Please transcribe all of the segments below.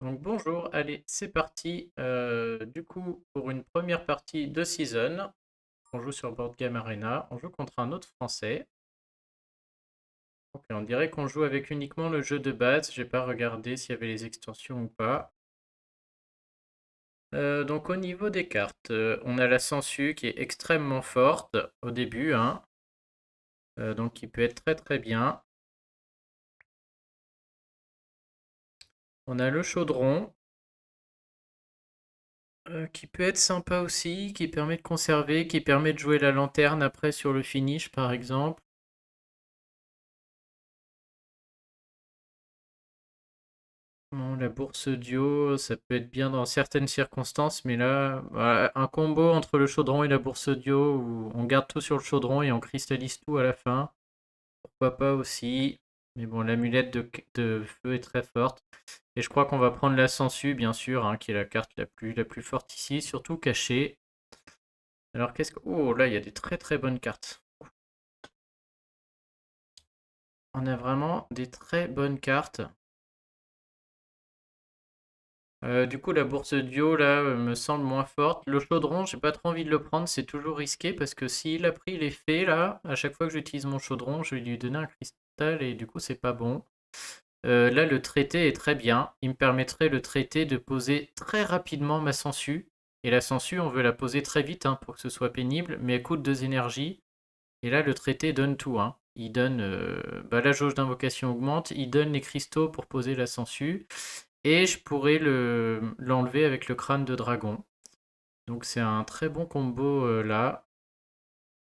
Donc bonjour, allez, c'est parti. Du coup, pour une première partie de Season, on joue sur Board Game Arena. On joue contre un autre Français. Ok, on dirait qu'on joue avec uniquement le jeu de base. J'ai pas regardé s'il y avait les extensions ou pas. Donc au niveau des cartes, on a la Sensu qui est extrêmement forte au début, hein. Donc qui peut être très très bien. On a le Chaudron, qui peut être sympa aussi, qui permet de conserver, qui permet de jouer la lanterne après sur le finish par exemple. Bon, la bourse Dio, ça peut être bien dans certaines circonstances, mais là, voilà, un combo entre le chaudron et la bourse Dio où on garde tout sur le chaudron et on cristallise tout à la fin, pourquoi pas aussi. Mais bon, l'amulette de feu est très forte. Et je crois qu'on va prendre la Sensu, bien sûr, hein, qui est la carte la plus forte ici, surtout cachée. Alors qu'est-ce que... Oh, là, il y a des très très bonnes cartes. On a vraiment des très bonnes cartes. Du coup, la bourse Dio, là, me semble moins forte. Le chaudron, j'ai pas trop envie de le prendre, c'est toujours risqué parce que s'il a pris l'effet, là, à chaque fois que j'utilise mon chaudron, je vais lui donner un cristal et du coup, c'est pas bon. Là, le traité est très bien. Il me permettrait, le traité, de poser très rapidement ma sangsue. Et la sangsue, on veut la poser très vite, hein, pour que ce soit pénible, mais elle coûte 2 énergies. Et là, le traité donne tout, hein. Il donne, bah, la jauge d'invocation augmente, il donne les cristaux pour poser la sangsue. Et je pourrais l'enlever avec le crâne de dragon. Donc c'est un très bon combo là.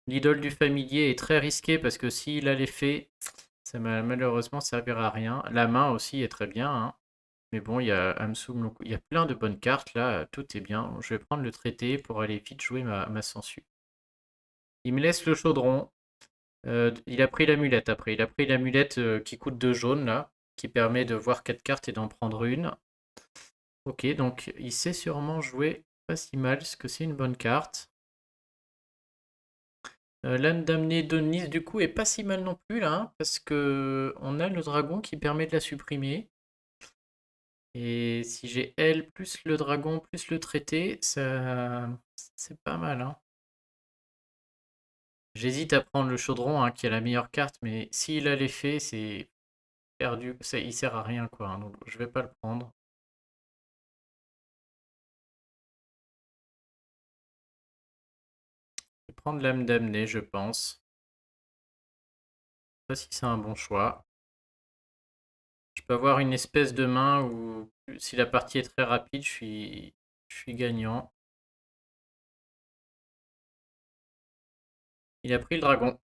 L'idole du familier est très risqué parce que s'il a l'effet, ça malheureusement servira à rien. La main aussi est très bien, hein. Mais bon, il y a Amsum, il y a plein de bonnes cartes là, tout est bien. Je vais prendre le traité pour aller vite jouer ma sangsue. Il me laisse le chaudron. Il a pris l'amulette après. Il a pris l'amulette qui coûte 2 jaunes là, qui permet de voir 4 cartes et d'en prendre une. Ok, donc il sait sûrement jouer pas si mal, parce que c'est une bonne carte. L'âme damnée d'Onis, du coup, est pas si mal non plus, là, hein, parce que on a le dragon qui permet de la supprimer. Et si j'ai elle, plus le dragon, plus le traité, ça, c'est pas mal, hein. J'hésite à prendre le chaudron, hein, qui est la meilleure carte, mais s'il a l'effet, c'est perdu. Il sert à rien, quoi, hein, donc je vais pas le prendre. Je vais prendre l'âme damnée, je pense. Je sais pas si c'est un bon choix. Je peux avoir une espèce de main où, si la partie est très rapide, je suis gagnant. Il a pris le dragon.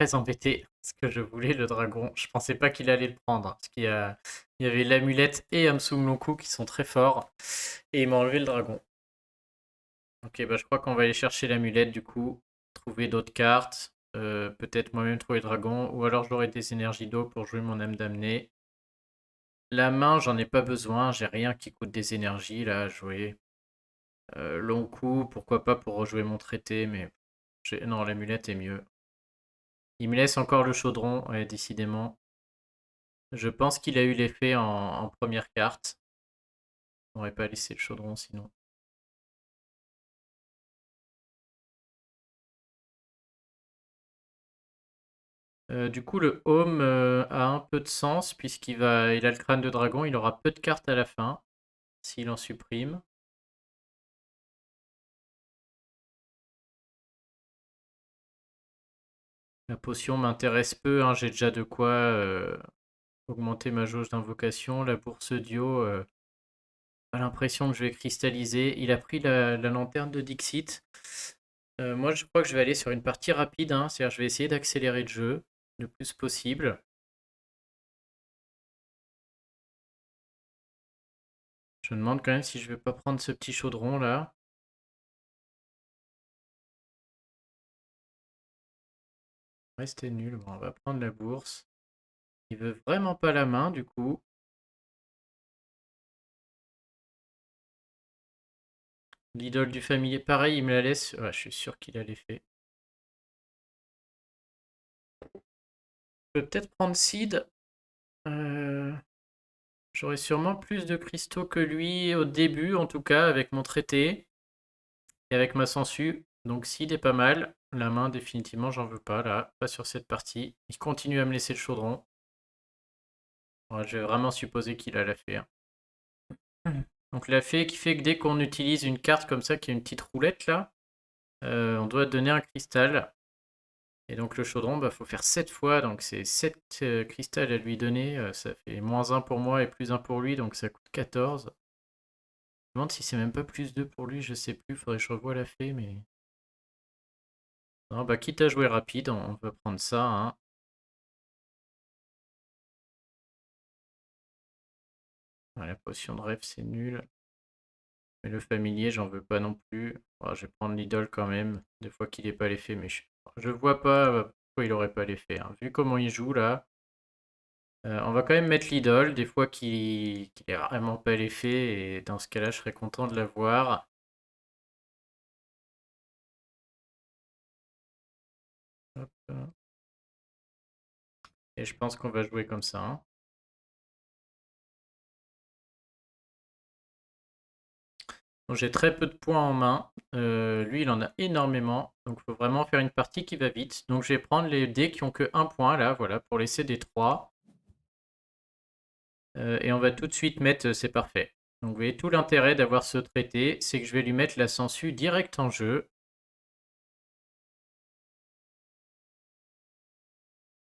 Très embêté, parce que je voulais le dragon. Je pensais pas qu'il allait le prendre, parce il y avait l'amulette et Amsung Lonku qui sont très forts, et il m'a enlevé le dragon. Ok, bah je crois qu'on va aller chercher l'amulette du coup, trouver d'autres cartes, peut-être moi-même trouver le dragon, ou alors j'aurai des énergies d'eau pour jouer mon âme damnée. La main, j'en ai pas besoin, j'ai rien qui coûte des énergies là à jouer. Long coup, pourquoi pas pour rejouer mon traité, mais non, l'amulette est mieux. Il me laisse encore le chaudron, ouais, décidément. Je pense qu'il a eu l'effet en première carte. On n'aurait pas laissé le chaudron sinon. Du coup, le home a un peu de sens puisqu'il a le crâne de dragon. Il aura peu de cartes à la fin s'il en supprime. La potion m'intéresse peu, hein, j'ai déjà de quoi augmenter ma jauge d'invocation. La bourse Dio, pas l'impression que je vais cristalliser. Il a pris la lanterne de Dixit. Moi, je crois que je vais aller sur une partie rapide, hein, c'est-à-dire je vais essayer d'accélérer le jeu le plus possible. Je me demande quand même si je vais pas prendre ce petit chaudron là. Rester nul. Bon, on va prendre la bourse. Il veut vraiment pas la main du coup. L'idole du familier, pareil, il me la laisse. Ouais, je suis sûr qu'il a l'effet. Je peux peut-être prendre Seed. Euh, J'aurai sûrement plus de cristaux que lui au début, en tout cas, avec mon traité et avec ma sangsue. Donc s'il est pas mal, la main, définitivement, j'en veux pas, là. Pas sur cette partie. Il continue à me laisser le chaudron. Ouais, je vais vraiment supposer qu'il a la fée, hein. Donc la fée qui fait que dès qu'on utilise une carte comme ça, qui a une petite roulette, là, on doit donner un cristal. Et donc le chaudron, bah, faut faire 7 fois, donc c'est 7 cristals à lui donner. Ça fait -1 pour moi et +1 pour lui, donc ça coûte 14. Je me demande si c'est même pas +2 pour lui, je sais plus, faudrait que je revoie la fée, mais... Non, bah quitte à jouer rapide, on peut prendre ça, hein. Ouais, la potion de rêve, c'est nul. Mais le familier, j'en veux pas non plus. Ouais, je vais prendre l'idole quand même, des fois qu'il n'ait pas l'effet, mais je vois pas pourquoi il aurait pas l'effet, hein. Vu comment il joue là, on va quand même mettre l'idole, des fois qu'il ait vraiment pas l'effet, et dans ce cas-là, je serais content de l'avoir. Hop, et je pense qu'on va jouer comme ça, hein. Donc j'ai très peu de points en main. Lui, il en a énormément. Donc il faut vraiment faire une partie qui va vite. Donc je vais prendre les dés qui ont que 1 point là, voilà, pour laisser des 3. Et on va tout de suite mettre, c'est parfait. Donc vous voyez, tout l'intérêt d'avoir ce traité, c'est que je vais lui mettre la sangsue direct en jeu.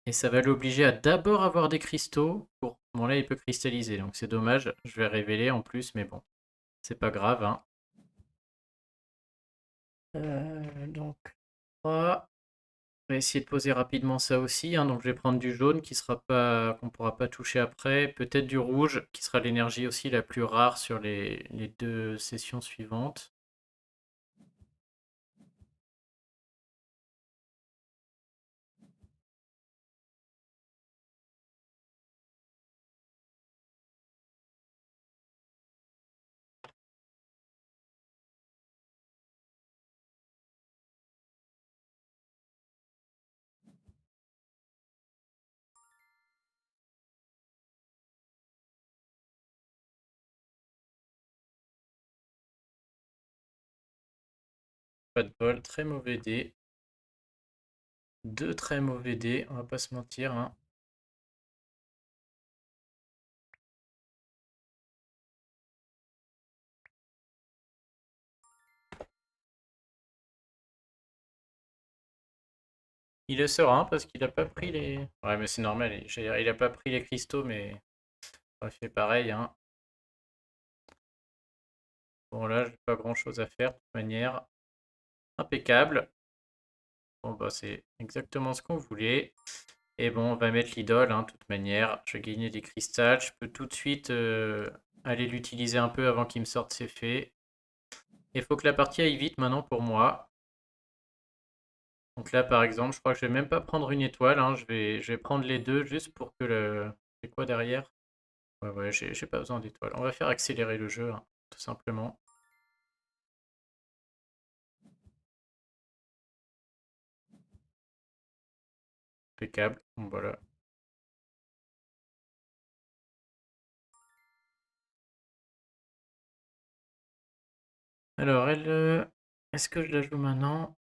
Et ça va l'obliger à d'abord avoir des cristaux. Bon là, il peut cristalliser, donc c'est dommage. Je vais révéler en plus, mais bon, c'est pas grave, hein. Donc 3. On va essayer de poser rapidement ça aussi, hein. Donc je vais prendre du jaune qui sera pas, qu'on pourra pas toucher après. Peut-être du rouge qui sera l'énergie aussi la plus rare sur les 2 sessions suivantes. Pas de bol, très mauvais dé. 2 très mauvais dés, on va pas se mentir, hein. Il est serein parce qu'il a pas pris les... Ouais, mais c'est normal, il a pas pris les cristaux, mais on fait pareil, hein. Bon là, j'ai pas grand chose à faire de toute manière. Impeccable. Bon bah c'est exactement ce qu'on voulait. Et bon, on va mettre l'idole, hein, de toute manière. Je vais gagner des cristals. Je peux tout de suite aller l'utiliser un peu avant qu'il me sorte ses fées. Il faut que la partie aille vite maintenant pour moi. Donc là, par exemple, je crois que je vais même pas prendre une étoile, hein. Je vais prendre les deux juste pour que le... C'est quoi derrière? Ouais, ouais, j'ai pas besoin d'étoiles. On va faire accélérer le jeu, hein, tout simplement. Impeccable. Bon, voilà. Alors, elle... est-ce que je la joue maintenant?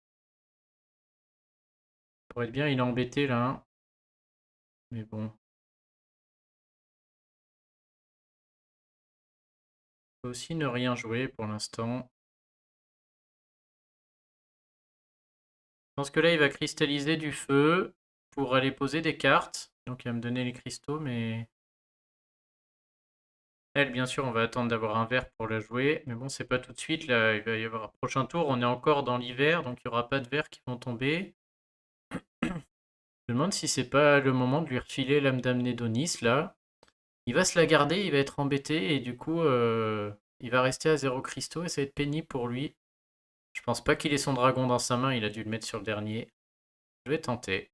Pour être bien, il est embêté là, hein. Mais bon. Il faut aussi ne rien jouer pour l'instant. Je pense que là, il va cristalliser du feu pour aller poser des cartes. Donc, il va me donner les cristaux, mais... Elle, bien sûr, on va attendre d'avoir un verre pour la jouer. Mais bon, c'est pas tout de suite. Là, il va y avoir un prochain tour. On est encore dans l'hiver, donc il n'y aura pas de verres qui vont tomber. Je me demande si c'est pas le moment de lui refiler l'âme damnée d'Onis, là. Il va se la garder, il va être embêté, et du coup, il va rester à 0 cristaux, et ça va être pénible pour lui. Je pense pas qu'il ait son dragon dans sa main, il a dû le mettre sur le dernier. Je vais tenter.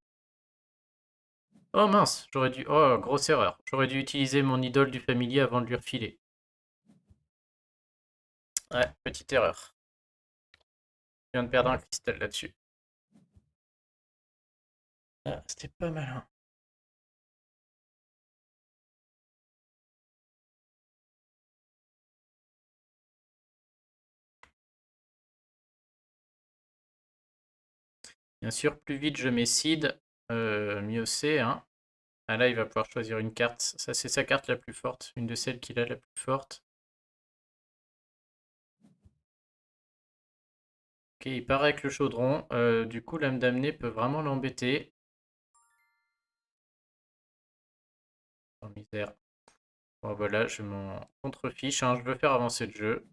Oh mince, j'aurais dû... Oh, grosse erreur. J'aurais dû utiliser mon idole du familier avant de lui refiler. Ouais, petite erreur. Je viens de perdre un cristal là-dessus. Ah, c'était pas malin. Bien sûr, plus vite je mets seed, mieux c'est, hein. Ah là, il va pouvoir choisir une carte. Ça, c'est sa carte la plus forte. Une de celles qu'il a la plus forte. Ok, il part avec le chaudron. Du coup, l'âme damnée peut vraiment l'embêter. Oh, misère. Bon, voilà, je m'en contrefiche, hein. Je veux faire avancer le jeu.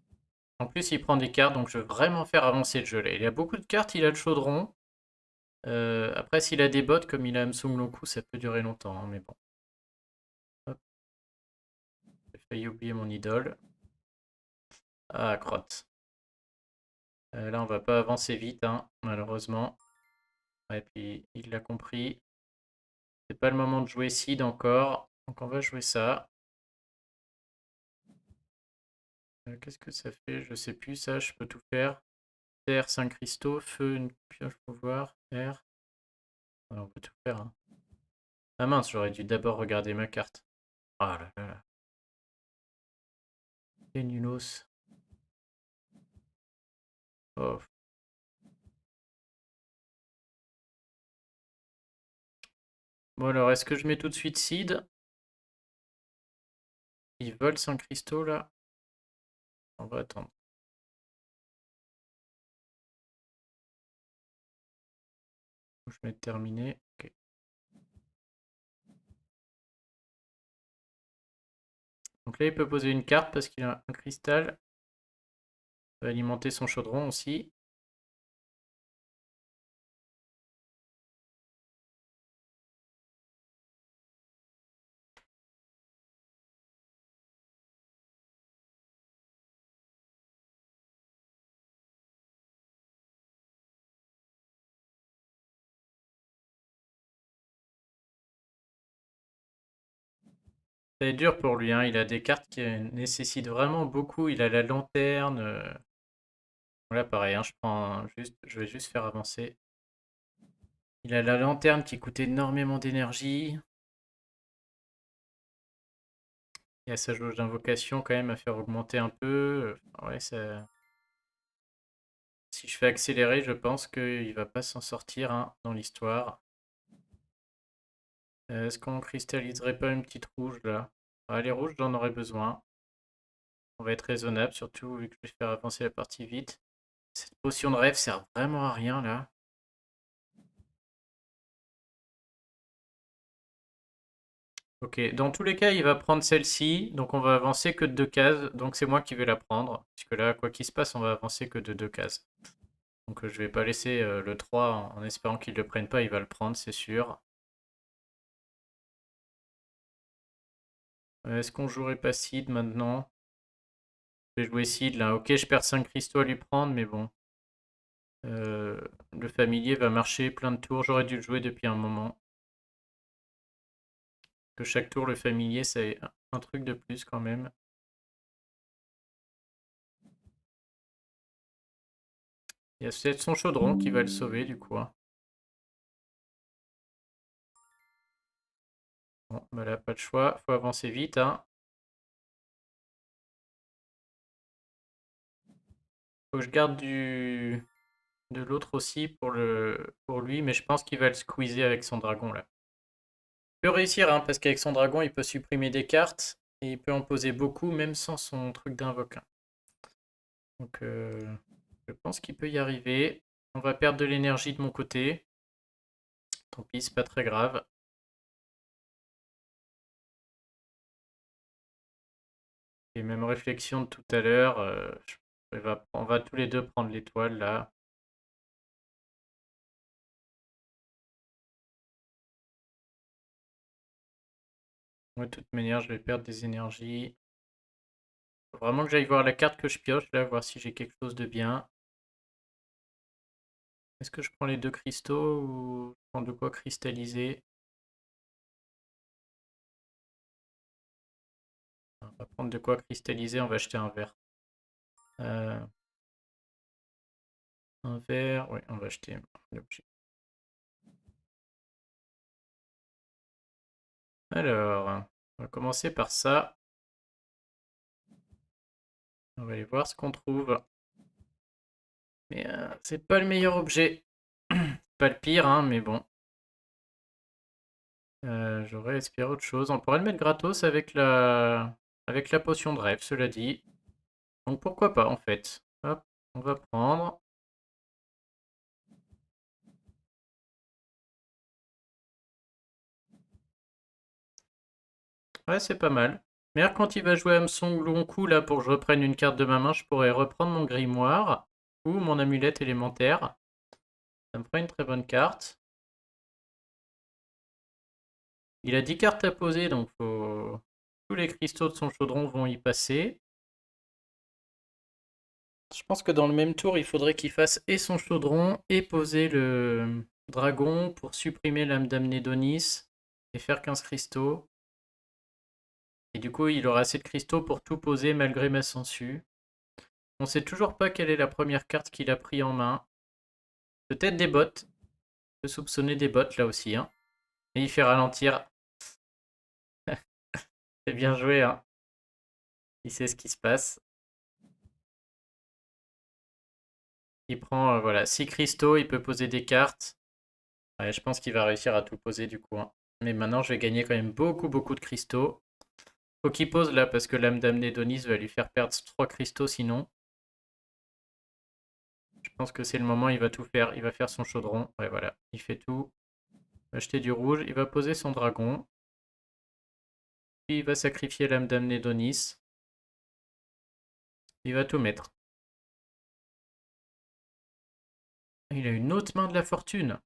En plus, il prend des cartes, donc je veux vraiment faire avancer le jeu. Là, il a beaucoup de cartes, il a le chaudron. Après, s'il a des bots, comme il a Amsung Loku, ça peut durer longtemps, hein, mais bon. Hop, j'ai failli oublier mon idole. Ah, crotte. Là, on va pas avancer vite, hein, malheureusement. Et puis, il l'a compris. C'est pas le moment de jouer Seed encore. Donc, on va jouer ça. Qu'est-ce que ça fait? Je sais plus, ça, je peux tout faire. Terre, 5 cristaux, feu, une pioche pouvoir, air. Ah, on peut tout faire, hein. Ah mince, j'aurais dû d'abord regarder ma carte. Ah là là là. Et nulos. Oh. Bon alors, est-ce que je mets tout de suite Seed? Ils volent 5 cristaux là. On va attendre. Je mets terminé. Ok. Donc là, il peut poser une carte parce qu'il a un cristal. Il va alimenter son chaudron aussi. C'est dur pour lui, hein. Il a des cartes qui nécessitent vraiment beaucoup. Il a la lanterne. Voilà, pareil, hein. Je vais juste faire avancer. Il a la lanterne qui coûte énormément d'énergie. Il y a sa jauge d'invocation quand même à faire augmenter un peu. Ouais, ça... Si je fais accélérer, je pense qu'il va pas s'en sortir, hein, dans l'histoire. Est-ce qu'on cristalliserait pas une petite rouge là? Ah, les rouges, j'en aurais besoin. On va être raisonnable, surtout vu que je vais faire avancer la partie vite. Cette potion de rêve sert vraiment à rien là. Ok, dans tous les cas, il va prendre celle-ci, donc on va avancer que de 2 cases, donc c'est moi qui vais la prendre, puisque là, quoi qu'il se passe, on va avancer que de 2 cases. Donc je vais pas laisser le 3 en espérant qu'il le prenne pas, il va le prendre, c'est sûr. Est-ce qu'on jouerait pas Seed maintenant? Je vais jouer Seed là. Ok, je perds 5 cristaux à lui prendre, mais bon. Le familier va marcher plein de tours. J'aurais dû le jouer depuis un moment. Que chaque tour, le familier, c'est un truc de plus quand même. Il y a peut-être son chaudron qui va le sauver du coup, hein. Bon, bah là, pas de choix. Faut avancer vite, hein. Faut que je garde de l'autre aussi pour lui, mais je pense qu'il va le squeezer avec son dragon là. Il peut réussir, hein, parce qu'avec son dragon, il peut supprimer des cartes et il peut en poser beaucoup, même sans son truc d'invoque, hein. Donc, je pense qu'il peut y arriver. On va perdre de l'énergie de mon côté. Tant pis, c'est pas très grave. Et même réflexion de tout à l'heure, on va tous les deux prendre l'étoile là. Moi, de toute manière, je vais perdre des énergies. Faut vraiment que j'aille voir la carte que je pioche là, voir si j'ai quelque chose de bien. Est-ce que je prends les 2 cristaux ou je prends de quoi cristalliser? On va prendre de quoi cristalliser, on va acheter un verre. Un verre, oui, on va acheter l'objet. Alors, on va commencer par ça. On va aller voir ce qu'on trouve. Mais c'est pas le meilleur objet. pas le pire, hein, mais bon. J'aurais espéré autre chose. On pourrait le mettre gratos avec la potion de rêve, cela dit. Donc pourquoi pas, en fait. Hop, on va prendre. Ouais, c'est pas mal. Mais alors, quand il va jouer Hameçon long coup, là, pour que je reprenne une carte de ma main, je pourrais reprendre mon grimoire ou mon amulette élémentaire. Ça me fera une très bonne carte. Il a 10 cartes à poser, donc tous les cristaux de son chaudron vont y passer. Je pense que dans le même tour, il faudrait qu'il fasse et son chaudron et poser le dragon pour supprimer l'âme d'Amnédonis et faire 15 cristaux. Et du coup, il aura assez de cristaux pour tout poser malgré ma sangsue. On sait toujours pas quelle est la première carte qu'il a pris en main. Peut-être des bottes. On peut soupçonner des bottes là aussi. Hein. Et il fait ralentir. C'est bien joué. Hein. Il sait ce qui se passe. Il prend voilà, 6 cristaux. Il peut poser des cartes. Ouais, je pense qu'il va réussir à tout poser du coup. Hein. Mais maintenant, je vais gagner quand même beaucoup de cristaux. Faut qu'il pose là parce que l'âme d'Amnédonis va lui faire perdre 3 cristaux sinon. Je pense que c'est le moment, il va tout faire. Il va faire son chaudron. Ouais, voilà, il fait tout. Il va jeter du rouge. Il va poser son dragon. Puis il va sacrifier l'âme d'Amnédonis. Il va tout mettre. Il a une autre main de la fortune.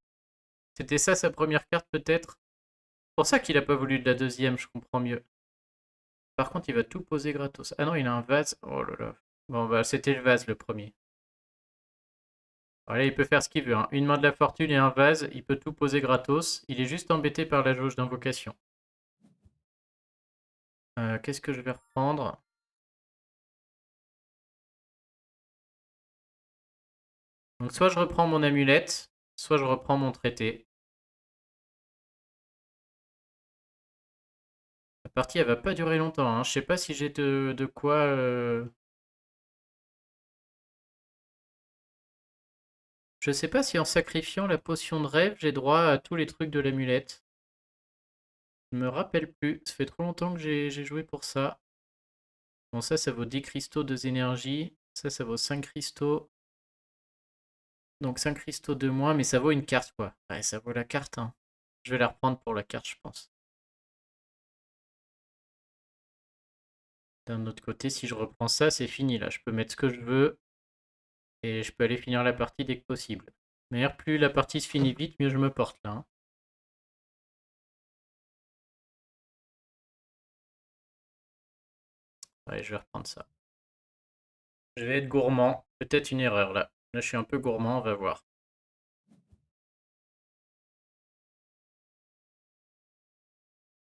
C'était ça sa première carte peut-être. C'est pour ça qu'il a pas voulu de la deuxième, je comprends mieux. Par contre, il va tout poser gratos. Ah non, il a un vase. Oh là là. Bon, bah, c'était le vase le premier. Voilà, il peut faire ce qu'il veut. Hein. Une main de la fortune et un vase, il peut tout poser gratos. Il est juste embêté par la jauge d'invocation. Qu'est-ce que je vais reprendre? Donc soit je reprends mon amulette, soit je reprends mon traité. La partie, elle va pas durer longtemps. Hein. Je sais pas si j'ai de quoi... Je sais pas si en sacrifiant la potion de rêve, j'ai droit à tous les trucs de l'amulette. Je me rappelle plus. Ça fait trop longtemps que j'ai joué pour ça. Bon, ça vaut 10 cristaux, 2 énergies. Ça vaut 5 cristaux. Donc 5 cristaux de moins, mais ça vaut une carte, quoi. Ouais, ça vaut la carte, hein. Je vais la reprendre pour la carte, je pense. D'un autre côté, si je reprends ça, c'est fini, là. Je peux mettre ce que je veux. Et je peux aller finir la partie dès que possible. Mais plus la partie se finit vite, mieux je me porte, là. Hein. Ouais, je vais reprendre ça. Je vais être gourmand. Peut-être une erreur, là. Là, je suis un peu gourmand, on va voir.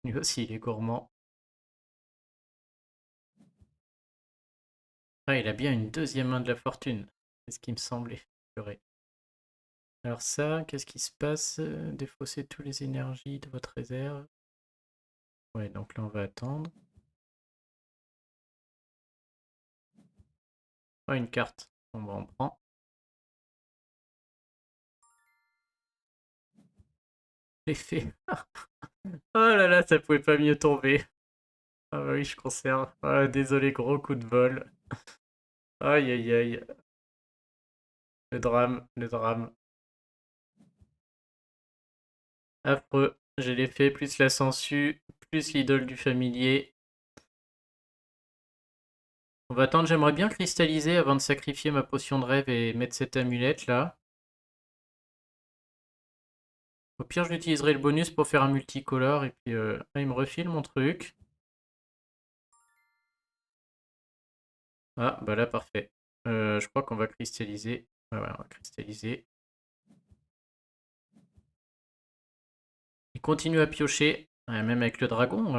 Lui aussi, il est gourmand. Ah, il a bien une deuxième main de la fortune. C'est ce qui me semblait. Alors ça, qu'est-ce qui se passe? Défausser toutes les énergies de votre réserve. Ouais, donc là, on va attendre. Ah, une carte. Bon, bah, on prend. L'effet. Oh là là, ça pouvait pas mieux tomber. Ah bah oui, je conserve. Ah, désolé, gros coup de vol. Aïe, aïe, aïe. Le drame, le drame. Affreux. J'ai l'effet plus la sangsue, plus l'idole du familier. On va attendre, j'aimerais bien cristalliser avant de sacrifier ma potion de rêve et mettre cette amulette là. Au pire, j'utiliserai le bonus pour faire un multicolore et puis là, il me refile mon truc. Ah, bah là, parfait. Je crois qu'on va cristalliser. Ouais, ouais, on va cristalliser. Il continue à piocher. Ouais, même avec le dragon.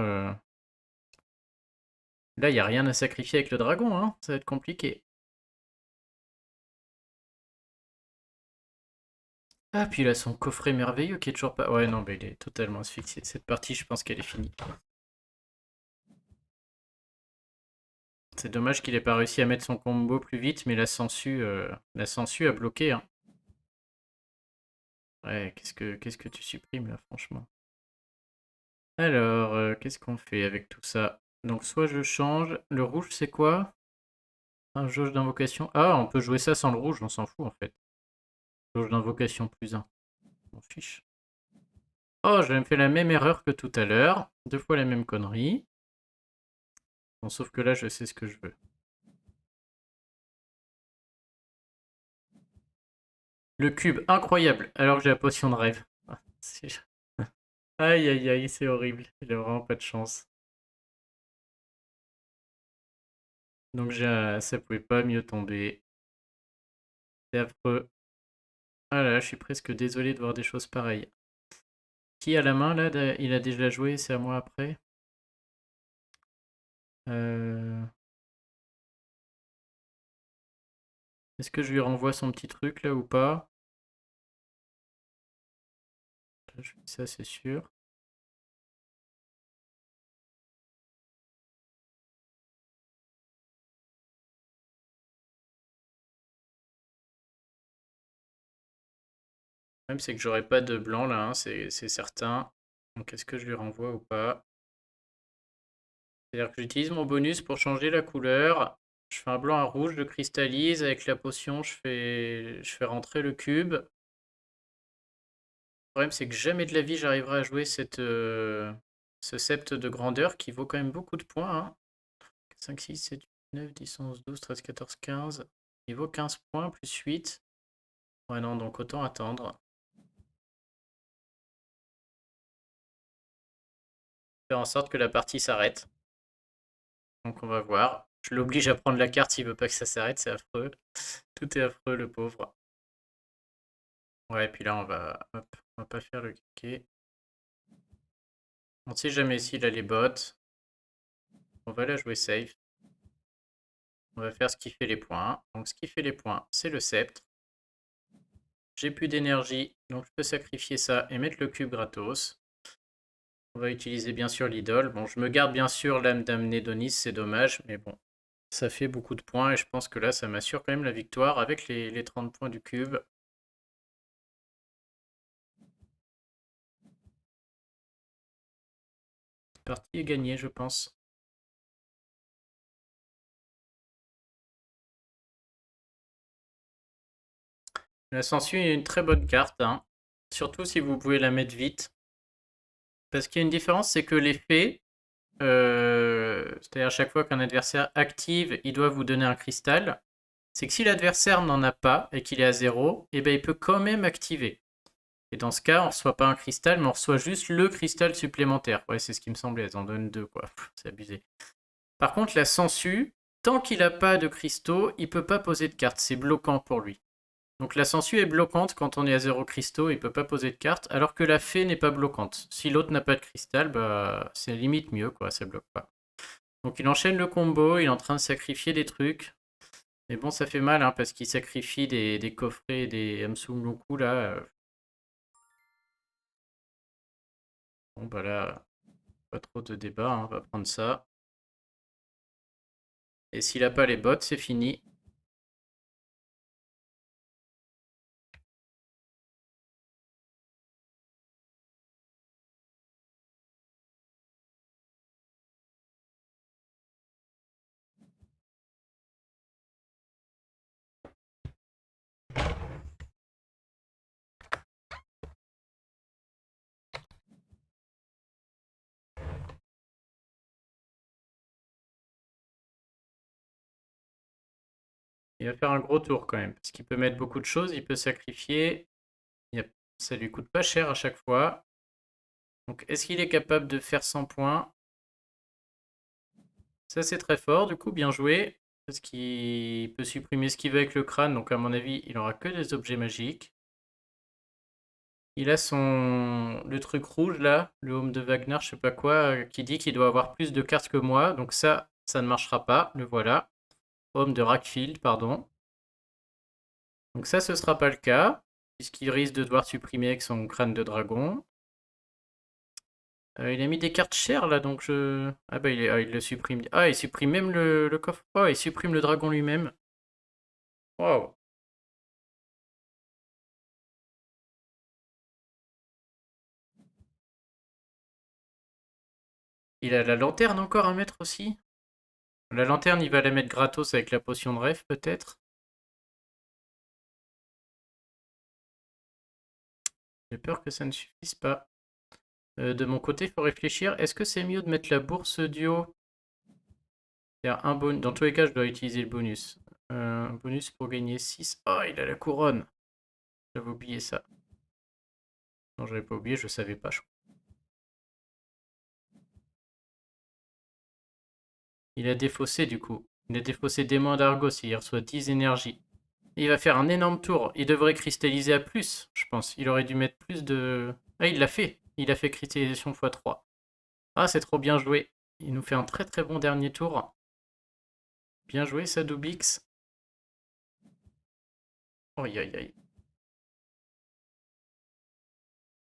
Là, il n'y a rien à sacrifier avec le dragon, hein. Ça va être compliqué. Ah, puis il a son coffret merveilleux qui est toujours pas... Ouais, non, mais il est totalement asphyxié. Cette partie, je pense qu'elle est finie. C'est dommage qu'il ait pas réussi à mettre son combo plus vite, mais la sangsue a bloqué. Hein. Ouais, qu'est-ce que tu supprimes là, franchement? Alors, qu'est-ce qu'on fait avec tout ça? Donc, soit je change. Le rouge, c'est quoi? Un jauge d'invocation. Ah, on peut jouer ça sans le rouge, on s'en fout en fait. Jauge d'invocation +1. On fiche. Oh, j'ai fait la même erreur que tout à l'heure. Deux fois la même connerie. Bon, sauf que là, je sais ce que je veux. Le cube, incroyable. Alors que j'ai la potion de rêve. Ah, aïe, aïe, aïe, c'est horrible. Il a vraiment pas de chance. Donc, ça pouvait pas mieux tomber. C'est affreux. Ah là, je suis presque désolé de voir des choses pareilles. Qui a la main là? Il a déjà joué, c'est à moi après. Est-ce que je lui renvoie son petit truc là ou pas? Je fais ça, c'est sûr. Même c'est que j'aurai pas de blanc là, hein, c'est certain. Donc est-ce que je lui renvoie ou pas? C'est-à-dire que j'utilise mon bonus pour changer la couleur. Je fais un blanc à rouge, je cristallise. Avec la potion, je fais rentrer le cube. Le problème, c'est que jamais de la vie, j'arriverai à jouer ce sept de grandeur qui vaut quand même beaucoup de points. Hein. 5, 6, 7, 8, 9, 10, 11, 12, 13, 14, 15. Il vaut 15 points plus 8. Ouais, non, donc autant attendre. Faire en sorte que la partie s'arrête. Donc on va voir. Je l'oblige à prendre la carte s'il veut pas que ça s'arrête, c'est affreux. Tout est affreux, le pauvre. Ouais, et puis là, hop, on va pas faire le kéké. On sait jamais s'il a les bottes. On va la jouer safe. On va faire ce qui fait les points. Donc ce qui fait les points, c'est le sceptre. J'ai plus d'énergie, donc je peux sacrifier ça et mettre le cube gratos. On va utiliser bien sûr l'idole. Bon, je me garde bien sûr l'âme d'Amnédonis, c'est dommage, mais bon. Ça fait beaucoup de points et je pense que là, ça m'assure quand même la victoire avec les 30 points du cube. La partie est gagnée, je pense. La Sangsue est une très bonne carte, hein. Surtout si vous pouvez la mettre vite. Parce qu'il y a une différence, c'est que les fées, c'est-à-dire à chaque fois qu'un adversaire active, il doit vous donner un cristal. C'est que si l'adversaire n'en a pas et qu'il est à 0, eh ben, il peut quand même activer. Et dans ce cas, on ne reçoit pas un cristal, mais on reçoit juste le cristal supplémentaire. Ouais, c'est ce qui me semblait, elles en donnent deux, quoi. C'est abusé. Par contre, la Sangsue, tant qu'il n'a pas de cristaux, il peut pas poser de carte. C'est bloquant pour lui. Donc la Sangsue est bloquante quand on est à 0 cristaux, il peut pas poser de carte, alors que la fée n'est pas bloquante. Si l'autre n'a pas de cristal, bah c'est limite mieux, quoi, ça bloque pas. Donc il enchaîne le combo, il est en train de sacrifier des trucs. Mais bon, ça fait mal, hein, parce qu'il sacrifie des coffrets et des Hamsumloku, là. Bon, bah là, pas trop de débat, hein, on va prendre ça. Et s'il a pas les bottes, c'est fini. Il va faire un gros tour quand même, parce qu'il peut mettre beaucoup de choses, il peut sacrifier. Ça lui coûte pas cher à chaque fois. Donc est-ce qu'il est capable de faire 100 points? Ça c'est très fort, du coup bien joué. Parce qu'il peut supprimer ce qu'il veut avec le crâne, donc à mon avis il aura que des objets magiques. Il a le truc rouge là, le Home de Wagner, je sais pas quoi, qui dit qu'il doit avoir plus de cartes que moi. Donc ça ne marchera pas, le voilà. Home de Rackfield, pardon. Donc ça ce sera pas le cas, puisqu'il risque de devoir supprimer avec son crâne de dragon. Il a mis des cartes chères là, donc je. Ah bah il le supprime. Ah, il supprime même le coffre. Oh, il supprime le dragon lui-même. Waouh. Il a la lanterne encore à mettre aussi. La lanterne, il va la mettre gratos avec la potion de rêve, peut-être. J'ai peur que ça ne suffise pas. De mon côté, il faut réfléchir. Est-ce que c'est mieux de mettre la bourse duo? Un bonus. Dans tous les cas, je dois utiliser le bonus. Un bonus pour gagner 6. Oh, il a la couronne. J'avais oublié ça. Non, j'avais pas oublié, je savais pas. Il a défaussé du coup. Il a défaussé Démon d'Argos, il reçoit 10 énergies. Il va faire un énorme tour. Il devrait cristalliser à plus, je pense. Il aurait dû mettre plus de... Ah, il l'a fait. Il a fait cristallisation x3. Ah, c'est trop bien joué. Il nous fait un très très bon dernier tour. Bien joué, Sadoubix. Aïe aïe aïe.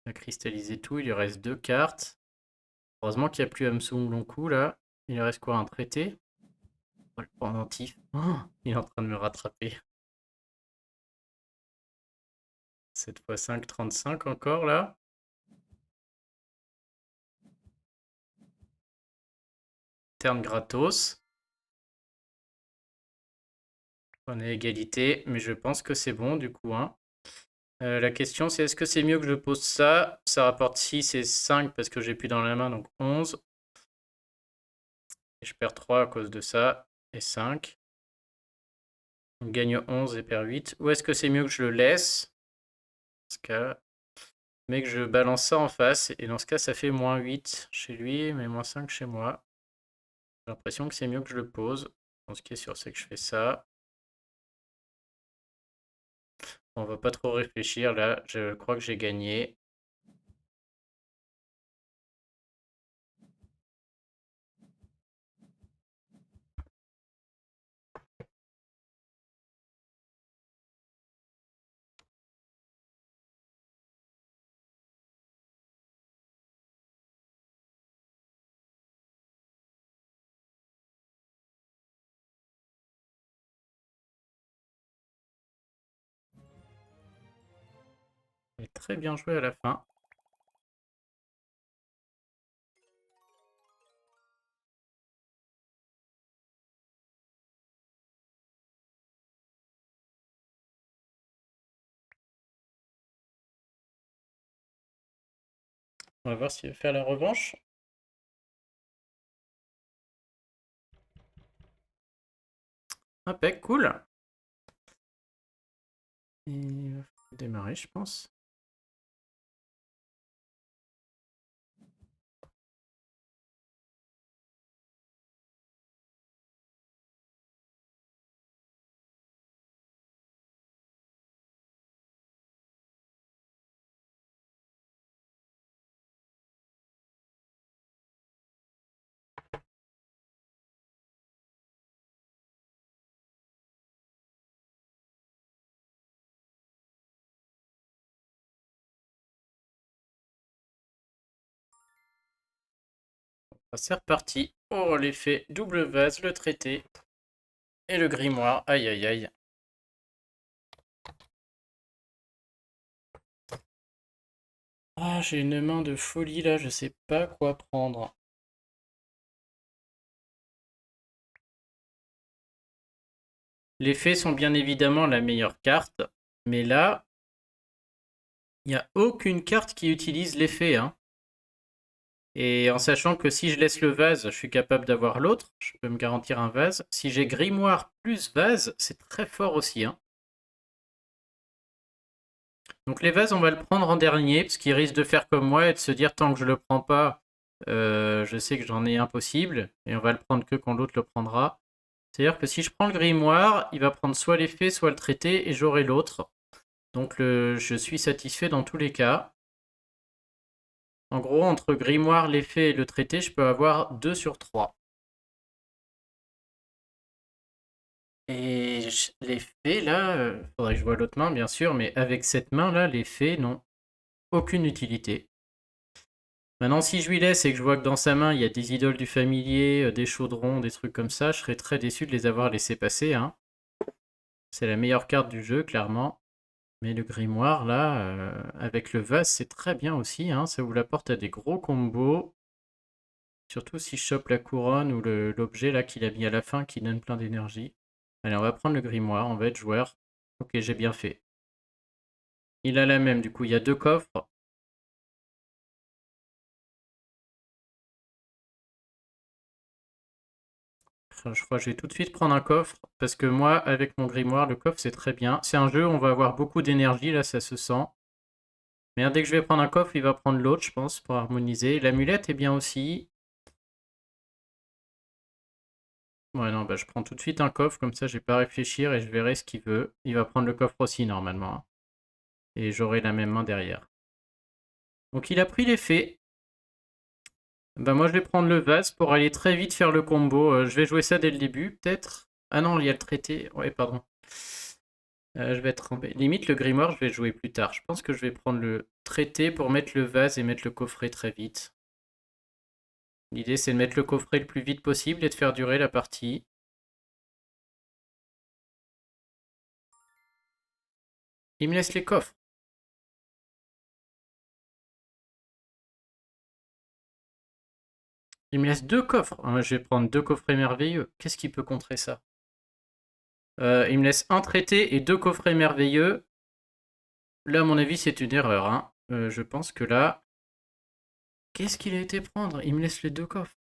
Il a cristallisé tout, il lui reste 2 cartes. Heureusement qu'il n'y a plus Hamsung Longku là. Il lui reste quoi, un traité? Oh, le pendentif. Oh, il est en train de me rattraper. 7 x 5, 35 encore là. Terne gratos. On est à égalité, mais je pense que c'est bon du coup. Hein. La question c'est est-ce que c'est mieux que je pose ça? Ça rapporte 6 et 5 parce que j'ai plus dans la main, donc 11. Et je perds 3 à cause de ça, et 5. On gagne 11 et perd 8. Ou est-ce que c'est mieux que je le laisse? Dans ce cas, mais que je balance ça en face, et dans ce cas ça fait moins 8 chez lui, mais moins 5 chez moi. J'ai l'impression que c'est mieux que je le pose. Bon, ce qui est sûr c'est que je fais ça. On va pas trop réfléchir là, je crois que j'ai gagné. Et très bien joué à la fin. On va voir s'il va faire la revanche. Impec, cool. Et il va démarrer, je pense. C'est reparti. Oh, l'effet double vase, le traité et le grimoire. Aïe, aïe, aïe. Ah, j'ai une main de folie là, je sais pas quoi prendre. Les fées sont bien évidemment la meilleure carte, mais là, il n'y a aucune carte qui utilise les fées. Hein. Et en sachant que si je laisse le vase, je suis capable d'avoir l'autre, je peux me garantir un vase. Si j'ai grimoire plus vase, c'est très fort aussi. Hein. Donc les vases, on va le prendre en dernier, parce qu'il risque de faire comme moi et de se dire tant que je le prends pas, je sais que j'en ai impossible, et on va le prendre que quand l'autre le prendra. C'est-à-dire que si je prends le grimoire, il va prendre soit l'effet, soit le traité, et j'aurai l'autre. Donc je suis satisfait dans tous les cas. En gros, entre grimoire, l'effet et le traité, je peux avoir 2 sur 3. Et l'effet, là, faudrait que je vois l'autre main, bien sûr, mais avec cette main-là, l'effet, non. Aucune utilité. Maintenant, si je lui laisse et que je vois que dans sa main, il y a des idoles du familier, des chaudrons, des trucs comme ça, je serais très déçu de les avoir laissés passer. Hein. C'est la meilleure carte du jeu, clairement. Mais le grimoire, là, avec le vase, c'est très bien aussi. Hein. Ça vous l'apporte à des gros combos. Surtout si je chope la couronne ou l'objet là qu'il a mis à la fin qui donne plein d'énergie. Allez, on va prendre le grimoire, on va être joueur. Ok, j'ai bien fait. Il a la même, du coup, il y a 2 coffres. Enfin, je crois que je vais tout de suite prendre un coffre, parce que moi, avec mon grimoire, le coffre, c'est très bien. C'est un jeu où on va avoir beaucoup d'énergie, là, ça se sent. Mais dès que je vais prendre un coffre, il va prendre l'autre, je pense, pour harmoniser. L'amulette est bien aussi. Ouais, non, bah, je prends tout de suite un coffre, comme ça, je vais pas réfléchir et je verrai ce qu'il veut. Il va prendre le coffre aussi, normalement, hein. Et j'aurai la même main derrière. Donc, il a pris les fées. Bah, moi, je vais prendre le vase pour aller très vite faire le combo. Je vais jouer ça dès le début, peut-être. Ah non, il y a le traité. Ouais, pardon. Je vais être limite le grimoire, je vais le jouer plus tard. Je pense que je vais prendre le traité pour mettre le vase et mettre le coffret très vite. L'idée c'est de mettre le coffret le plus vite possible et de faire durer la partie. Il me laisse les coffres. Il me laisse 2 coffres. Je vais prendre 2 coffrets merveilleux. Qu'est-ce qui peut contrer ça? Il me laisse un traité et 2 coffrets merveilleux. Là, à mon avis, c'est une erreur, hein. Je pense que là... Qu'est-ce qu'il a été prendre? Il me laisse les 2 coffres.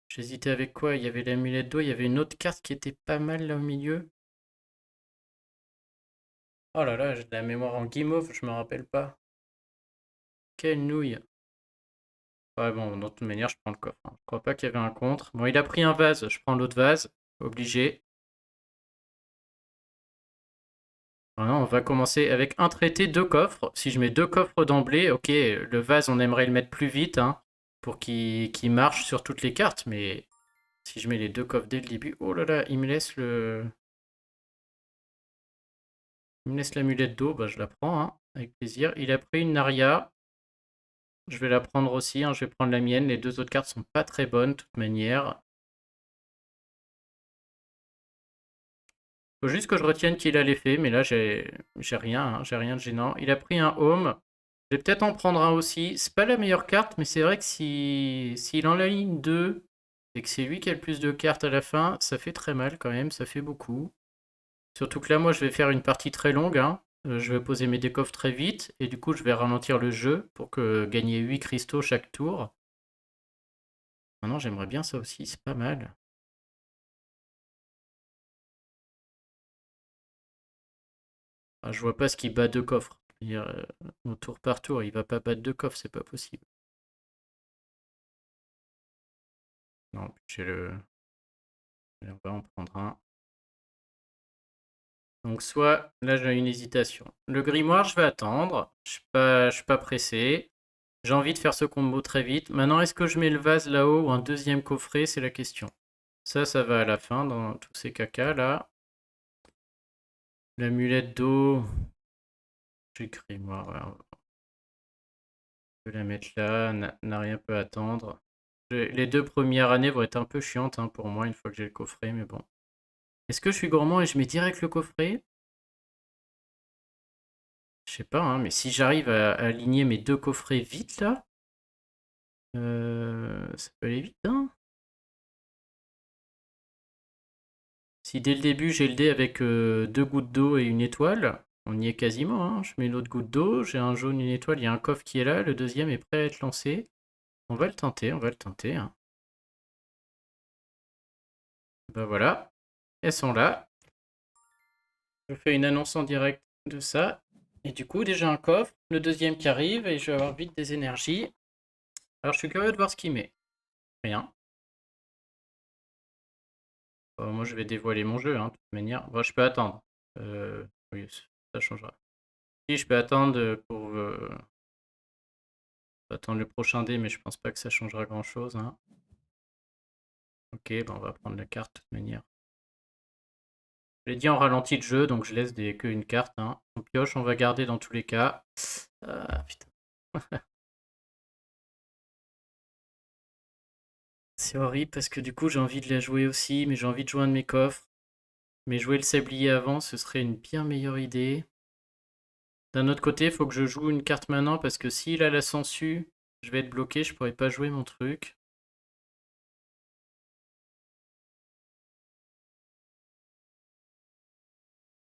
J'hésitais avec quoi? Il y avait l'amulette d'eau, il y avait une autre carte qui était pas mal là au milieu. Oh là là, j'ai de la mémoire en guimauve, je me rappelle pas. Quelle nouille. Ouais, bon, de toute manière, je prends le coffre, hein. Je crois pas qu'il y avait un contre. Bon, il a pris un vase, je prends l'autre vase. Obligé. Voilà, on va commencer avec un traité, 2 coffres. Si je mets 2 coffres d'emblée, ok, le vase, on aimerait le mettre plus vite, hein, pour qu'il marche sur toutes les cartes. Mais si je mets les 2 coffres dès le début... Oh là là, il me laisse le... Il me laisse l'amulette d'eau, bah je la prends, hein, avec plaisir. Il a pris une Naria. Je vais la prendre aussi, hein, je vais prendre la mienne. Les 2 autres cartes sont pas très bonnes, de toute manière. Faut juste que je retienne qu'il a l'effet, mais là j'ai rien, hein, j'ai rien de gênant. Il a pris un home. Je vais peut-être en prendre un aussi. C'est pas la meilleure carte, mais c'est vrai que s'il en ligne 2 et que c'est lui qui a le plus de cartes à la fin, ça fait très mal quand même, ça fait beaucoup. Surtout que là, moi, je vais faire une partie très longue, hein. Je vais poser mes décoffres très vite, et du coup, je vais ralentir le jeu pour gagner 8 cristaux chaque tour. Maintenant, j'aimerais bien ça aussi, c'est pas mal. Ah, je vois pas ce qu'il bat 2 coffres. Au tour par tour, il va pas battre 2 coffres, c'est pas possible. Non, j'ai le... Allez, on va en prendre un. Donc soit, là j'ai une hésitation. Le grimoire, je vais attendre. Je suis pas pressé. J'ai envie de faire ce combo très vite. Maintenant, est-ce que je mets le vase là-haut ou un deuxième coffret? C'est la question. Ça va à la fin dans tous ces cacas là. L'amulette d'eau. J'ai grimoire. Ouais, je vais la mettre là. N'a rien peut attendre. Les 2 premières années vont être un peu chiantes, hein, pour moi une fois que j'ai le coffret, mais bon. Est-ce que je suis gourmand et je mets direct le coffret? Je sais pas, hein, mais si j'arrive à aligner mes 2 coffrets vite là, ça peut aller vite, hein. Si dès le début j'ai le dé avec 2 gouttes d'eau et une étoile, on y est quasiment, hein. Je mets l'autre goutte d'eau, j'ai un jaune, une étoile, il y a un coffre qui est là, le deuxième est prêt à être lancé. On va le tenter, on va le tenter, hein. Bah voilà, elles sont là. Je fais une annonce en direct de ça. Et du coup, déjà un coffre, le deuxième qui arrive, et je vais avoir vite des énergies. Alors je suis curieux de voir ce qu'il met. Rien. Moi je vais dévoiler mon jeu, hein, de toute manière. Bon, je peux attendre. Oui, ça changera. Si, je peux attendre pour attendre le prochain dé, mais je pense pas que ça changera grand chose, hein. Ok, bah on va prendre la carte de toute manière. Je l'ai dit en ralenti de jeu, donc je laisse que une carte, hein. On pioche, on va garder dans tous les cas. Ah putain. C'est horrible parce que du coup j'ai envie de la jouer aussi, mais j'ai envie de jouer un de mes coffres. Mais jouer le sablier avant, ce serait une bien meilleure idée. D'un autre côté, il faut que je joue une carte maintenant parce que s'il a la sangsue, je vais être bloqué, je pourrai pas jouer mon truc.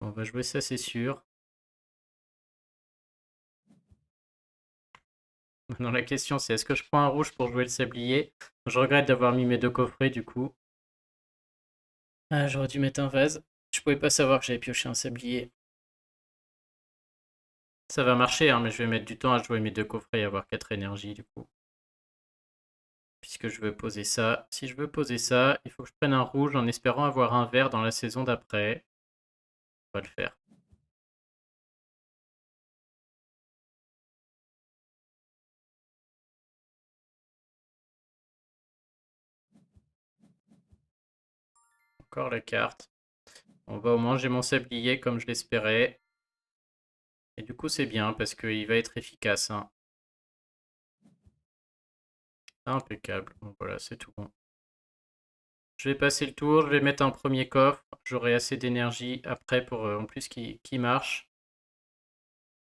On va jouer ça, c'est sûr. Maintenant, la question, c'est est-ce que je prends un rouge pour jouer le sablier? Je regrette d'avoir mis mes 2 coffrets, du coup. Ah, j'aurais dû mettre un vase. Je pouvais pas savoir que j'avais pioché un sablier. Ça va marcher, hein, mais je vais mettre du temps à jouer mes 2 coffrets et avoir 4 énergies, du coup. Puisque je veux poser ça. Si je veux poser ça, il faut que je prenne un rouge en espérant avoir un vert dans la saison d'après. On va le faire. Encore la carte. On va au moins j'ai mon sablier comme je l'espérais. Et du coup c'est bien parce qu'il va être efficace, hein. Impeccable. Bon voilà, c'est tout bon. Je vais passer le tour, je vais mettre un premier coffre. J'aurai assez d'énergie après pour en plus qui marche.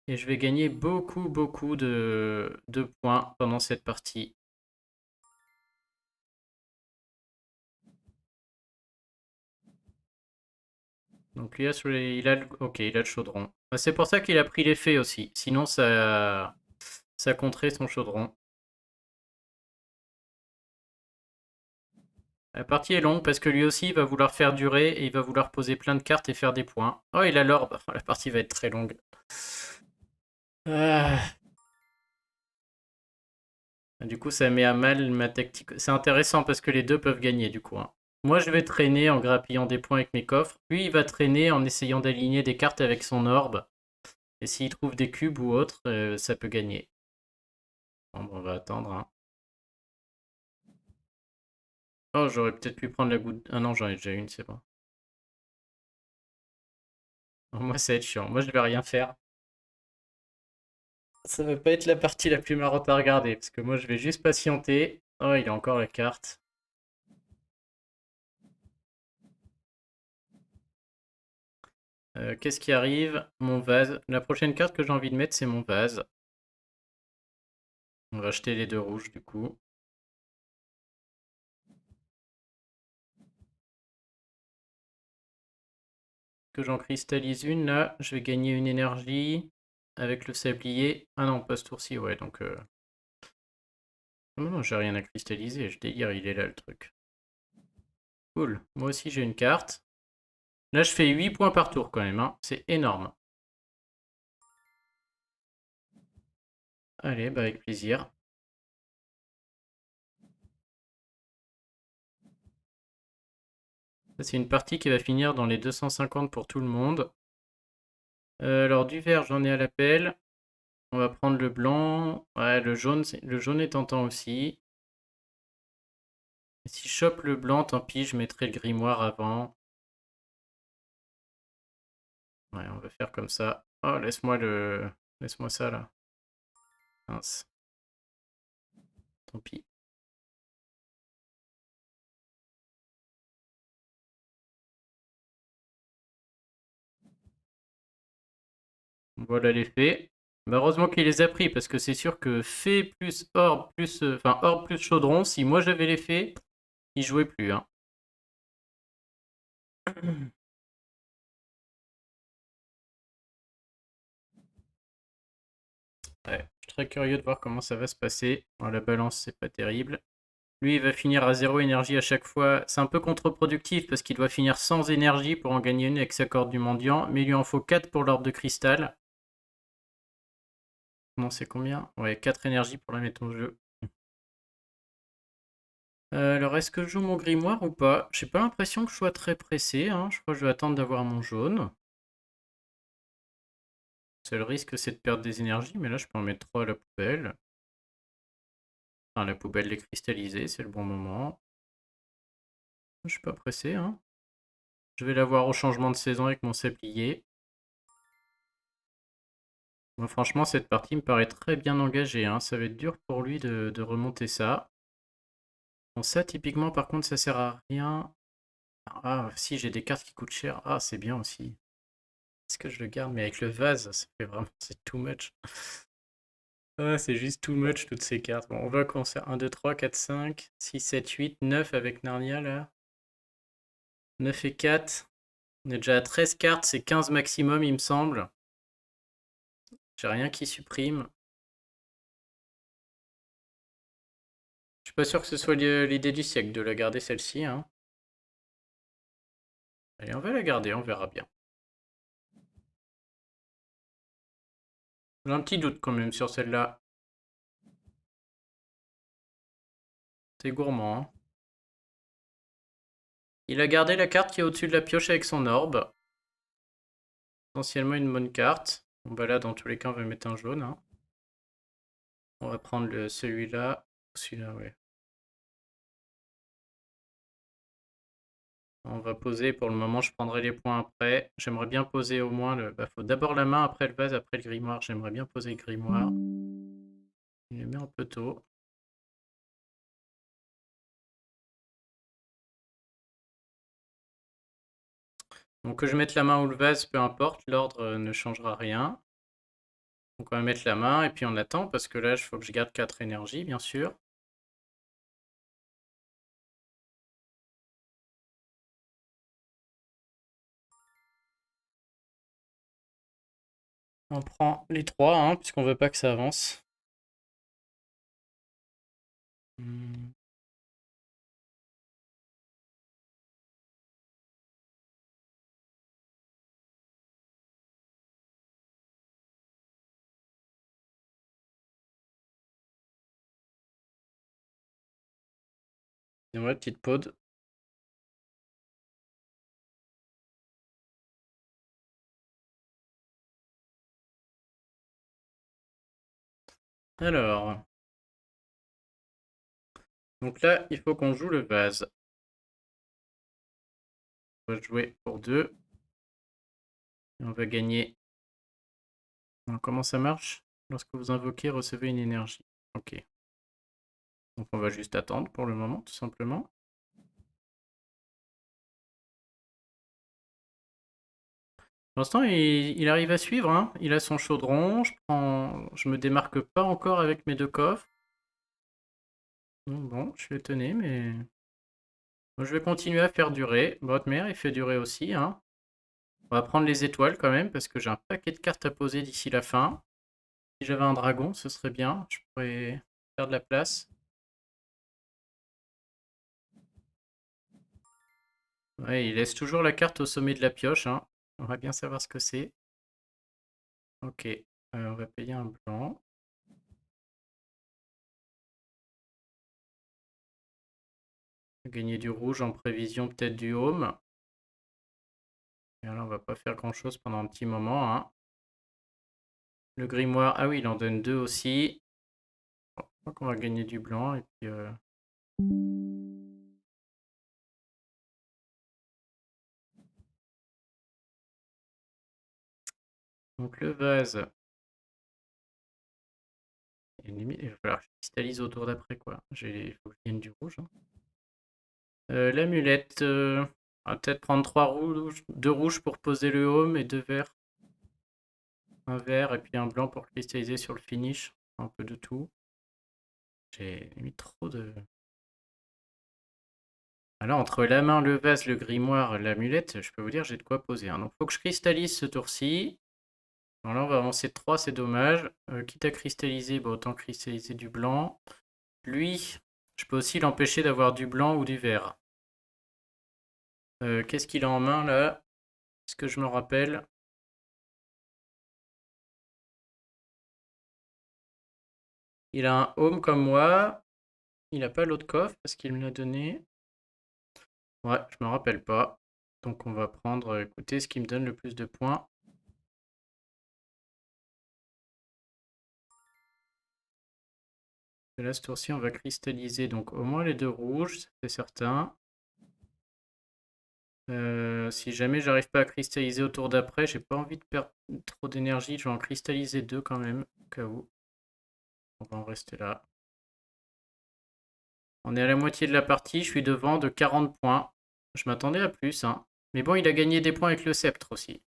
Et je vais gagner beaucoup de points pendant cette partie. Donc lui, ok, il a le chaudron. Bah, c'est pour ça qu'il a pris l'effet aussi. Sinon, ça compterait son chaudron. La partie est longue parce que lui aussi, il va vouloir faire durer et il va vouloir poser plein de cartes et faire des points. Oh, il a l'orbe. La partie va être très longue. Ah. Du coup, ça met à mal ma tactique. C'est intéressant parce que les deux peuvent gagner du coup, hein. Moi, je vais traîner en grappillant des points avec mes coffres. Lui, il va traîner en essayant d'aligner des cartes avec son orbe. Et s'il trouve des cubes ou autre, ça peut gagner. Bon, on va attendre, hein. Oh, j'aurais peut-être pu prendre la goutte. Ah non, j'en ai déjà une, c'est bon. Moi, ça va être chiant. Moi, je vais rien faire. Ça va pas être la partie la plus marrante à regarder, parce que moi, je vais juste patienter. Oh, il a encore la carte. Qu'est-ce qui arrive? Mon vase. La prochaine carte que j'ai envie de mettre, c'est mon vase. On va acheter les deux rouges, du coup. Que j'en cristallise une, là. Je vais gagner une énergie avec le sablier. Ah non, pas ce tour-ci, ouais, donc... Non, non, j'ai rien à cristalliser, je délire, il est là, le truc. Cool. Moi aussi, j'ai une carte. Là, je fais 8 points par tour, quand même, hein. C'est énorme. Allez, bah avec plaisir. Ça, c'est une partie qui va finir dans les 250 pour tout le monde. Alors, du vert, j'en ai à l'appel. On va prendre le blanc. Ouais, le jaune est tentant aussi. Et si je chope le blanc, tant pis, je mettrai le grimoire avant. Ouais, on va faire comme ça. Oh, laisse-moi ça, là. Mince. Tant pis. Voilà les fées. Bah, heureusement qu'il les a pris, parce que c'est sûr que fée plus orbe plus... Enfin, orbe plus chaudron, si moi j'avais les fées, ils jouaient plus, hein. Ouais, je suis très curieux de voir comment ça va se passer. Bon, la balance, c'est pas terrible. Lui, il va finir à 0 énergie à chaque fois. C'est un peu contre-productif parce qu'il doit finir sans énergie pour en gagner une avec sa corde du mendiant. Mais il lui en faut 4 pour l'orbe de cristal. Non, c'est combien? Ouais, 4 énergies pour la mettre en jeu. Alors, est-ce que je joue mon grimoire ou pas? J'ai pas l'impression que je sois très pressé, hein. Je crois que je vais attendre d'avoir mon jaune. Seul risque, c'est de perdre des énergies, mais là, je peux en mettre 3 à la poubelle. Enfin, la poubelle les cristalliser, c'est le bon moment. Je suis pas pressé, hein. Je vais l'avoir au changement de saison avec mon sablier. Moi, franchement, cette partie me paraît très bien engagée, hein. Ça va être dur pour lui de remonter ça. Bon, ça, typiquement, par contre, ça sert à rien. Ah, si, j'ai des cartes qui coûtent cher. Ah, c'est bien aussi. Est-ce que je le garde? Mais avec le vase, ça fait vraiment... C'est too much. Ah, c'est juste too much toutes ces cartes. Bon, on va commencer. 1, 2, 3, 4, 5, 6, 7, 8, 9 avec Narnia là. 9 et 4. On est déjà à 13 cartes, c'est 15 maximum il me semble. J'ai rien qui supprime. Je suis pas sûr que ce soit l'idée du siècle de la garder celle-ci, hein. Allez, on va la garder, on verra bien. J'ai un petit doute quand même sur celle-là. C'est gourmand, hein. Il a gardé la carte qui est au-dessus de la pioche avec son orbe. Potentiellement une bonne carte. Bon bah là, dans tous les cas, on va mettre un jaune, hein. On va prendre celui-là. Celui-là, ouais. On va poser. Pour le moment, je prendrai les points après. J'aimerais bien poser au moins le... Bah, faut d'abord la main, après le vase, après le grimoire. J'aimerais bien poser le grimoire. Il le met un peu tôt. Donc que je mette la main ou le vase, peu importe, l'ordre ne changera rien. Donc on va mettre la main et puis on attend parce que là, il faut que je garde 4 énergies, bien sûr. On prend les 3, hein, puisqu'on veut pas que ça avance. Et ouais, petite pause. Alors, donc là, il faut qu'on joue le vase. On va jouer pour 2. Et on va gagner. Alors, comment ça marche? Lorsque vous invoquez, recevez une énergie. Ok. Donc on va juste attendre pour le moment, tout simplement. Pour l'instant, il arrive à suivre, hein. Il a son chaudron. Je me démarque pas encore avec mes 2 coffres. Donc bon, je suis étonné, mais... Moi, je vais continuer à faire durer. Votre mère, il fait durer aussi, hein. On va prendre les étoiles quand même, parce que j'ai un paquet de cartes à poser d'ici la fin. Si j'avais un dragon, ce serait bien. Je pourrais faire de la place. Ouais, il laisse toujours la carte au sommet de la pioche, hein. On va bien savoir ce que c'est. Ok, on va payer un blanc. Gagner du rouge en prévision peut-être du home. Et là, on va pas faire grand-chose pendant un petit moment, hein. Le grimoire, ah oui, il en donne 2 aussi. Bon, je crois qu'on va gagner du blanc. Et puis, donc le vase. Il va falloir que je cristallise au tour d'après, quoi. Il faut que je gagne du rouge, hein. L'amulette. On va peut-être prendre 3 rouges, 2 rouges pour poser le home et 2 verts. Un vert et puis un blanc pour cristalliser sur le finish. Un peu de tout. J'ai mis trop de... Alors, entre la main, le vase, le grimoire, l'amulette, je peux vous dire, j'ai de quoi poser, hein. Donc, faut que je cristallise ce tour-ci. Alors là, on va avancer de 3, c'est dommage. Quitte à cristalliser, bah, autant cristalliser du blanc. Lui, je peux aussi l'empêcher d'avoir du blanc ou du vert. Qu'est-ce qu'il a en main, là? Est-ce que je me rappelle? Il a un home comme moi. Il n'a pas l'autre coffre parce qu'il me l'a donné. Ouais, je me rappelle pas. Donc on va prendre, écoutez, ce qui me donne le plus de points. Et là, ce tour-ci, on va cristalliser donc au moins les 2 rouges, c'est certain. Si jamais j'arrive pas à cristalliser au tour d'après, j'ai pas envie de perdre trop d'énergie. Je vais en cristalliser 2 quand même, au cas où. On va en rester là. On est à la moitié de la partie, je suis devant de 40 points. Je m'attendais à plus, hein. Mais bon, il a gagné des points avec le sceptre aussi.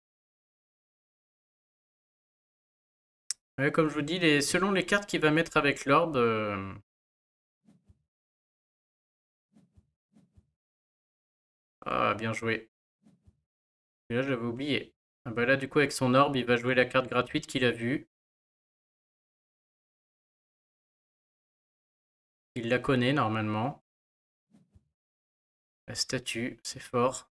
Ouais, comme je vous dis, selon les cartes qu'il va mettre avec l'orbe. Ah, bien joué. Et là, j'avais oublié. Ah bah là, du coup, avec son orbe, il va jouer la carte gratuite qu'il a vue. Il la connaît normalement. La statue, c'est fort.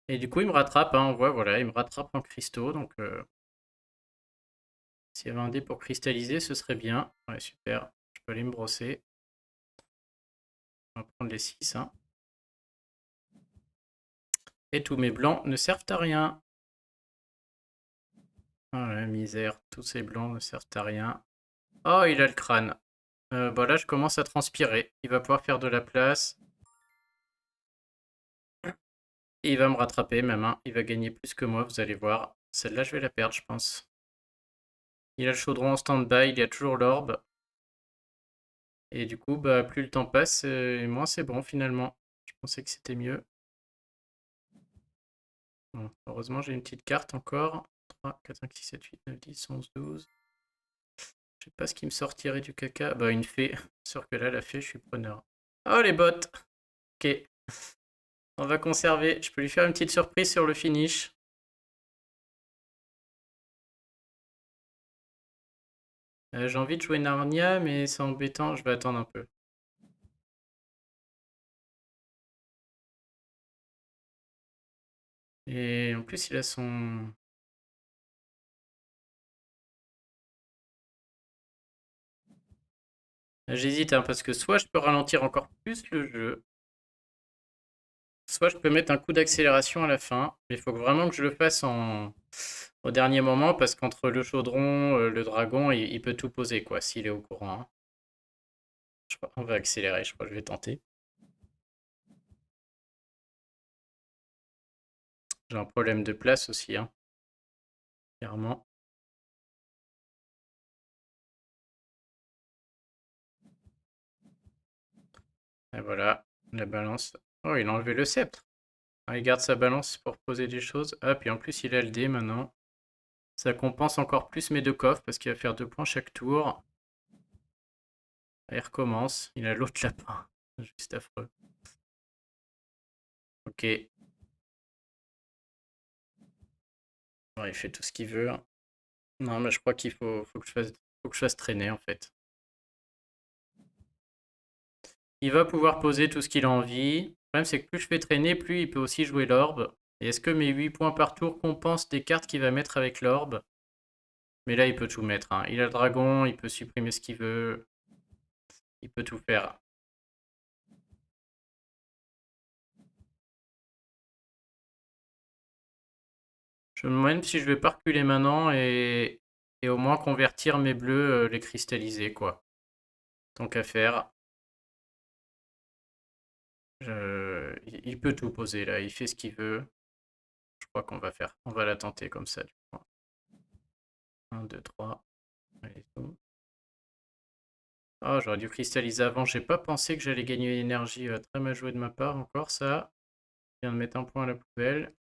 Et du coup, il me rattrape, hein, on voit, voilà, il me rattrape en cristaux. Donc, s'il y avait un dé pour cristalliser, ce serait bien. Ouais, super. Je peux aller me brosser. On va prendre les 6. Hein. Et tous mes blancs ne servent à rien. Ah la misère, tous ces blancs ne servent à rien. Oh, il a le crâne. Bah là, je commence à transpirer. Il va pouvoir faire de la place. Et il va me rattraper, même. Hein. Il va gagner plus que moi, vous allez voir. Celle-là, je vais la perdre, je pense. Il a le chaudron en stand-by, il y a toujours l'orbe. Et du coup, bah, plus le temps passe, et moins c'est bon finalement. Je pensais que c'était mieux. Bon, heureusement, j'ai une petite carte encore. 3, 4, 5, 6, 7, 8, 9, 10, 11, 12. Je sais pas ce qui me sortirait du caca. Bah, une fée. Sûr que là, la fée, je suis preneur. Oh, les bottes. Ok. On va conserver. Je peux lui faire une petite surprise sur le finish. J'ai envie de jouer Narnia, mais c'est embêtant. Je vais attendre un peu. Et en plus, il a son... J'hésite, hein, parce que soit je peux ralentir encore plus le jeu, soit je peux mettre un coup d'accélération à la fin. Mais il faut vraiment que je le fasse au dernier moment, parce qu'entre le chaudron, le dragon, il peut tout poser, quoi, s'il est au courant. Hein. On va accélérer, je crois que je vais tenter. J'ai un problème de place aussi, hein, clairement. Et voilà, la balance. Oh, il a enlevé le sceptre. Ah, il garde sa balance pour poser des choses. Ah, puis en plus, il a le dé maintenant. Ça compense encore plus mes deux coffres, parce qu'il va faire 2 points chaque tour. Il recommence. Il a l'autre lapin. Juste affreux. Ok. Ouais, il fait tout ce qu'il veut. Non, mais je crois qu'il faut que je fasse traîner, en fait. Il va pouvoir poser tout ce qu'il a envie. Le problème, c'est que plus je fais traîner, plus il peut aussi jouer l'orbe. Et est-ce que mes 8 points par tour compensent des cartes qu'il va mettre avec l'orbe? Mais là, il peut tout mettre. Hein. Il a le dragon, il peut supprimer ce qu'il veut. Il peut tout faire. Je me demande si je vais pas reculer maintenant et au moins convertir mes bleus, les cristalliser, quoi. Tant qu'à faire. Il peut tout poser là, il fait ce qu'il veut. Je crois qu'on va faire. On va la tenter comme ça, du coup. 1, 2, 3. Allez, tout. Oh, j'aurais dû cristalliser avant. J'ai pas pensé que j'allais gagner une énergie. Très mal joué de ma part, encore ça. Je viens de mettre un point à la poubelle.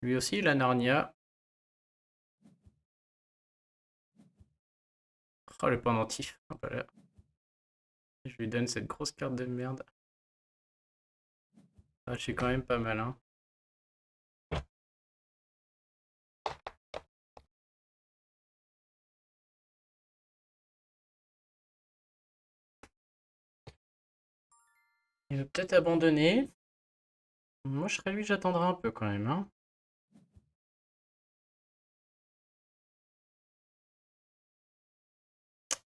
Lui aussi, il a Narnia. Oh, le pendentif. Ah, voilà. Je lui donne cette grosse carte de merde. Ah, je suis quand même pas mal, hein. Il va peut-être abandonner. Moi, je serais lui, j'attendrai un peu quand même, hein.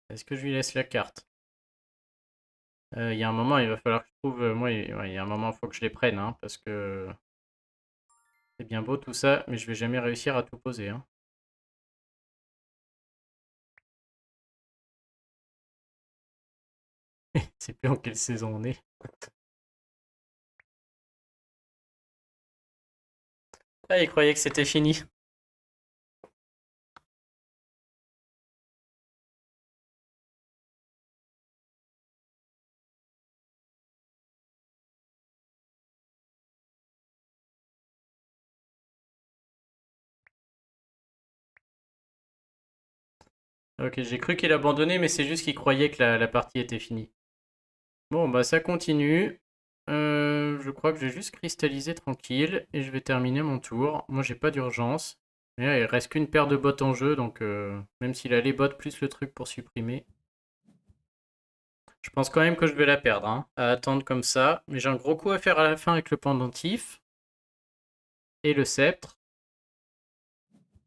Est-ce que je lui laisse la carte? Il y a un moment, il va falloir que je trouve. Moi, ouais, il y a un moment, il faut que je les prenne, hein, parce que c'est bien beau tout ça, mais je vais jamais réussir à tout poser. Hein. C'est plus en quelle saison on est. Ah, il croyait que c'était fini. Ok, j'ai cru qu'il abandonnait, mais c'est juste qu'il croyait que la partie était finie. Bon, bah ça continue. Je crois que je vais juste cristalliser tranquille et je vais terminer mon tour. Moi, j'ai pas d'urgence. Et là, il reste qu'une paire de bottes en jeu, donc même s'il a les bottes plus le truc pour supprimer, je pense quand même que je vais la perdre, hein, à attendre comme ça. Mais j'ai un gros coup à faire à la fin avec le pendentif et le sceptre.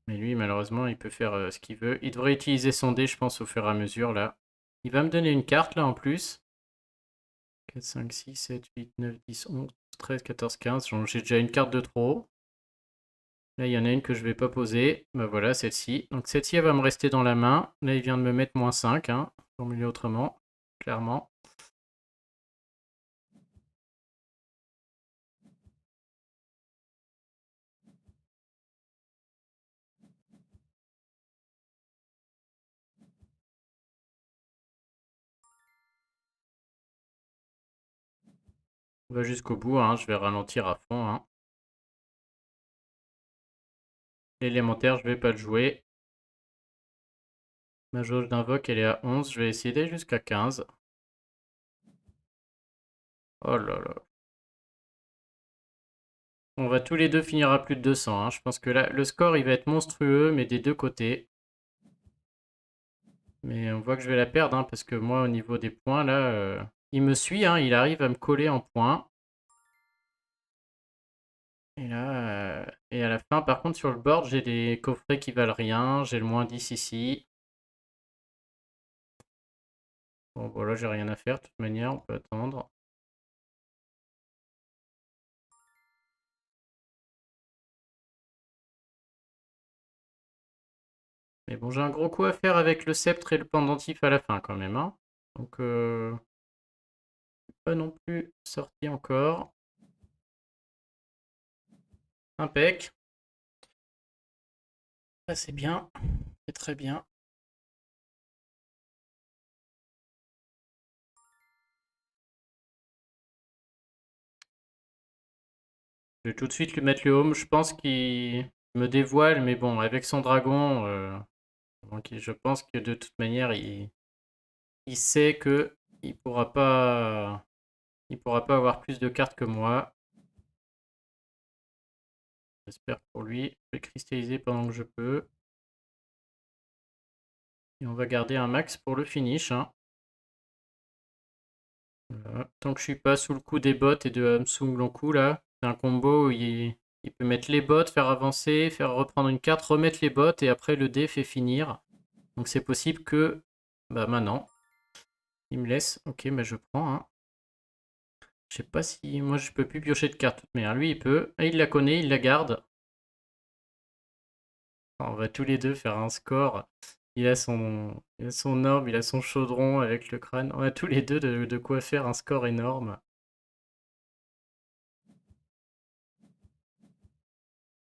Mais lui, malheureusement, il peut faire ce qu'il veut. Il devrait utiliser son dé, je pense, au fur et à mesure, là. Il va me donner une carte, là, en plus. 4, 5, 6, 7, 8, 9, 10, 11, 13, 14, 15. J'ai déjà une carte de trop. Là, il y en a une que je vais pas poser. Bah voilà, celle-ci. Donc celle-ci, elle va me rester dans la main. Là, il vient de me mettre -5, hein, formulé autrement, clairement. On va jusqu'au bout, hein. Je vais ralentir à fond, hein. L'élémentaire, je vais pas le jouer. Ma jauge d'invoque, elle est à 11. Je vais essayer d'aller jusqu'à 15. Oh là là. On va tous les deux finir à plus de 200, hein. Je pense que là, le score, il va être monstrueux, mais des deux côtés. Mais on voit que je vais la perdre, hein, parce que moi, au niveau des points, là, il me suit, hein, il arrive à me coller en points. Et là, et à la fin, par contre, sur le board, j'ai des coffrets qui valent rien. J'ai le -10 ici. Bon, voilà, j'ai rien à faire, de toute manière, on peut attendre. Mais bon, j'ai un gros coup à faire avec le sceptre et le pendentif à la fin, quand même, hein. Donc, pas non plus sorti encore. Impec. Ça, c'est bien. C'est très bien. Je vais tout de suite lui mettre le home. Je pense qu'il me dévoile, mais bon, avec son dragon, donc je pense que de toute manière, il sait que il pourra pas avoir plus de cartes que moi. J'espère pour lui. Je vais cristalliser pendant que je peux. Et on va garder un max pour le finish, hein. Voilà. Tant que je suis pas sous le coup des bots et de Hamsung Lonkou là, c'est un combo où il peut mettre les bots, faire avancer, faire reprendre une carte, remettre les bots et après le dé fait finir. Donc c'est possible que... Bah maintenant, il me laisse. Ok, mais je prends, hein. Je sais pas si... Moi je peux plus piocher de cartes. Mais lui il peut. Et il la connaît, il la garde. On va tous les deux faire un score. Il a son orbe, il a son chaudron avec le crâne. On a tous les deux de quoi faire un score énorme.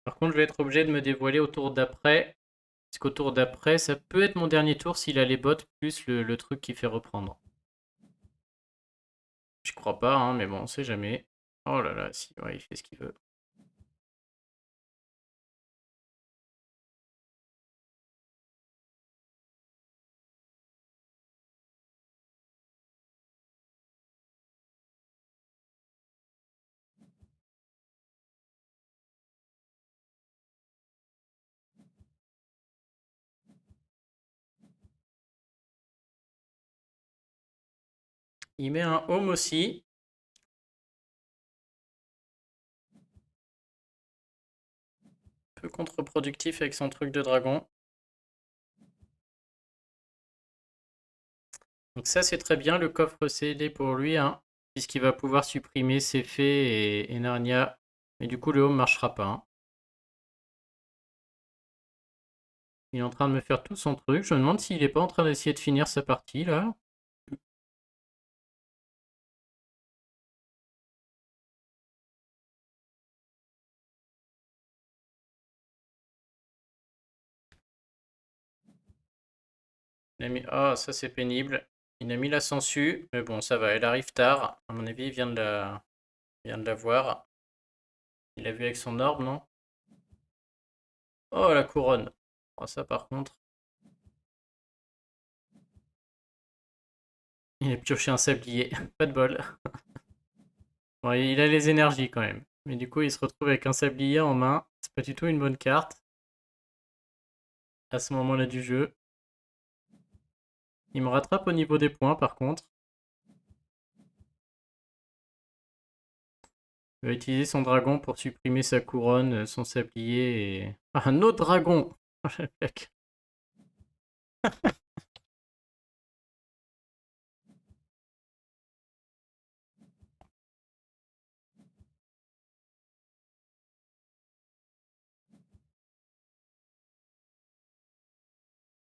Par contre, je vais être obligé de me dévoiler au tour d'après. Parce qu'au tour d'après, ça peut être mon dernier tour s'il a les bottes plus le truc qui fait reprendre. Je crois pas, hein, mais bon, on sait jamais. Oh là là, si, ouais, il fait ce qu'il veut. Il met un home aussi. Peu contre-productif avec son truc de dragon. Donc ça, c'est très bien, le coffre CD pour lui, hein, puisqu'il va pouvoir supprimer ses fées et Narnia. Mais du coup, le home marchera pas, hein. Il est en train de me faire tout son truc. Je me demande s'il est pas en train d'essayer de finir sa partie, là. Il a mis... Ah, ça c'est pénible. Il a mis la sangsue, mais bon, ça va, elle arrive tard. À mon avis, il vient de la voir. Il l'a vu avec son orbe, non? Oh, la couronne. Oh, ça par contre. Il a pioché un sablier. Pas de bol. Bon, il a les énergies quand même. Mais du coup, il se retrouve avec un sablier en main. C'est pas du tout une bonne carte à ce moment-là du jeu. Il me rattrape au niveau des points par contre. Il va utiliser son dragon pour supprimer sa couronne, son sablier et... Ah, un autre dragon.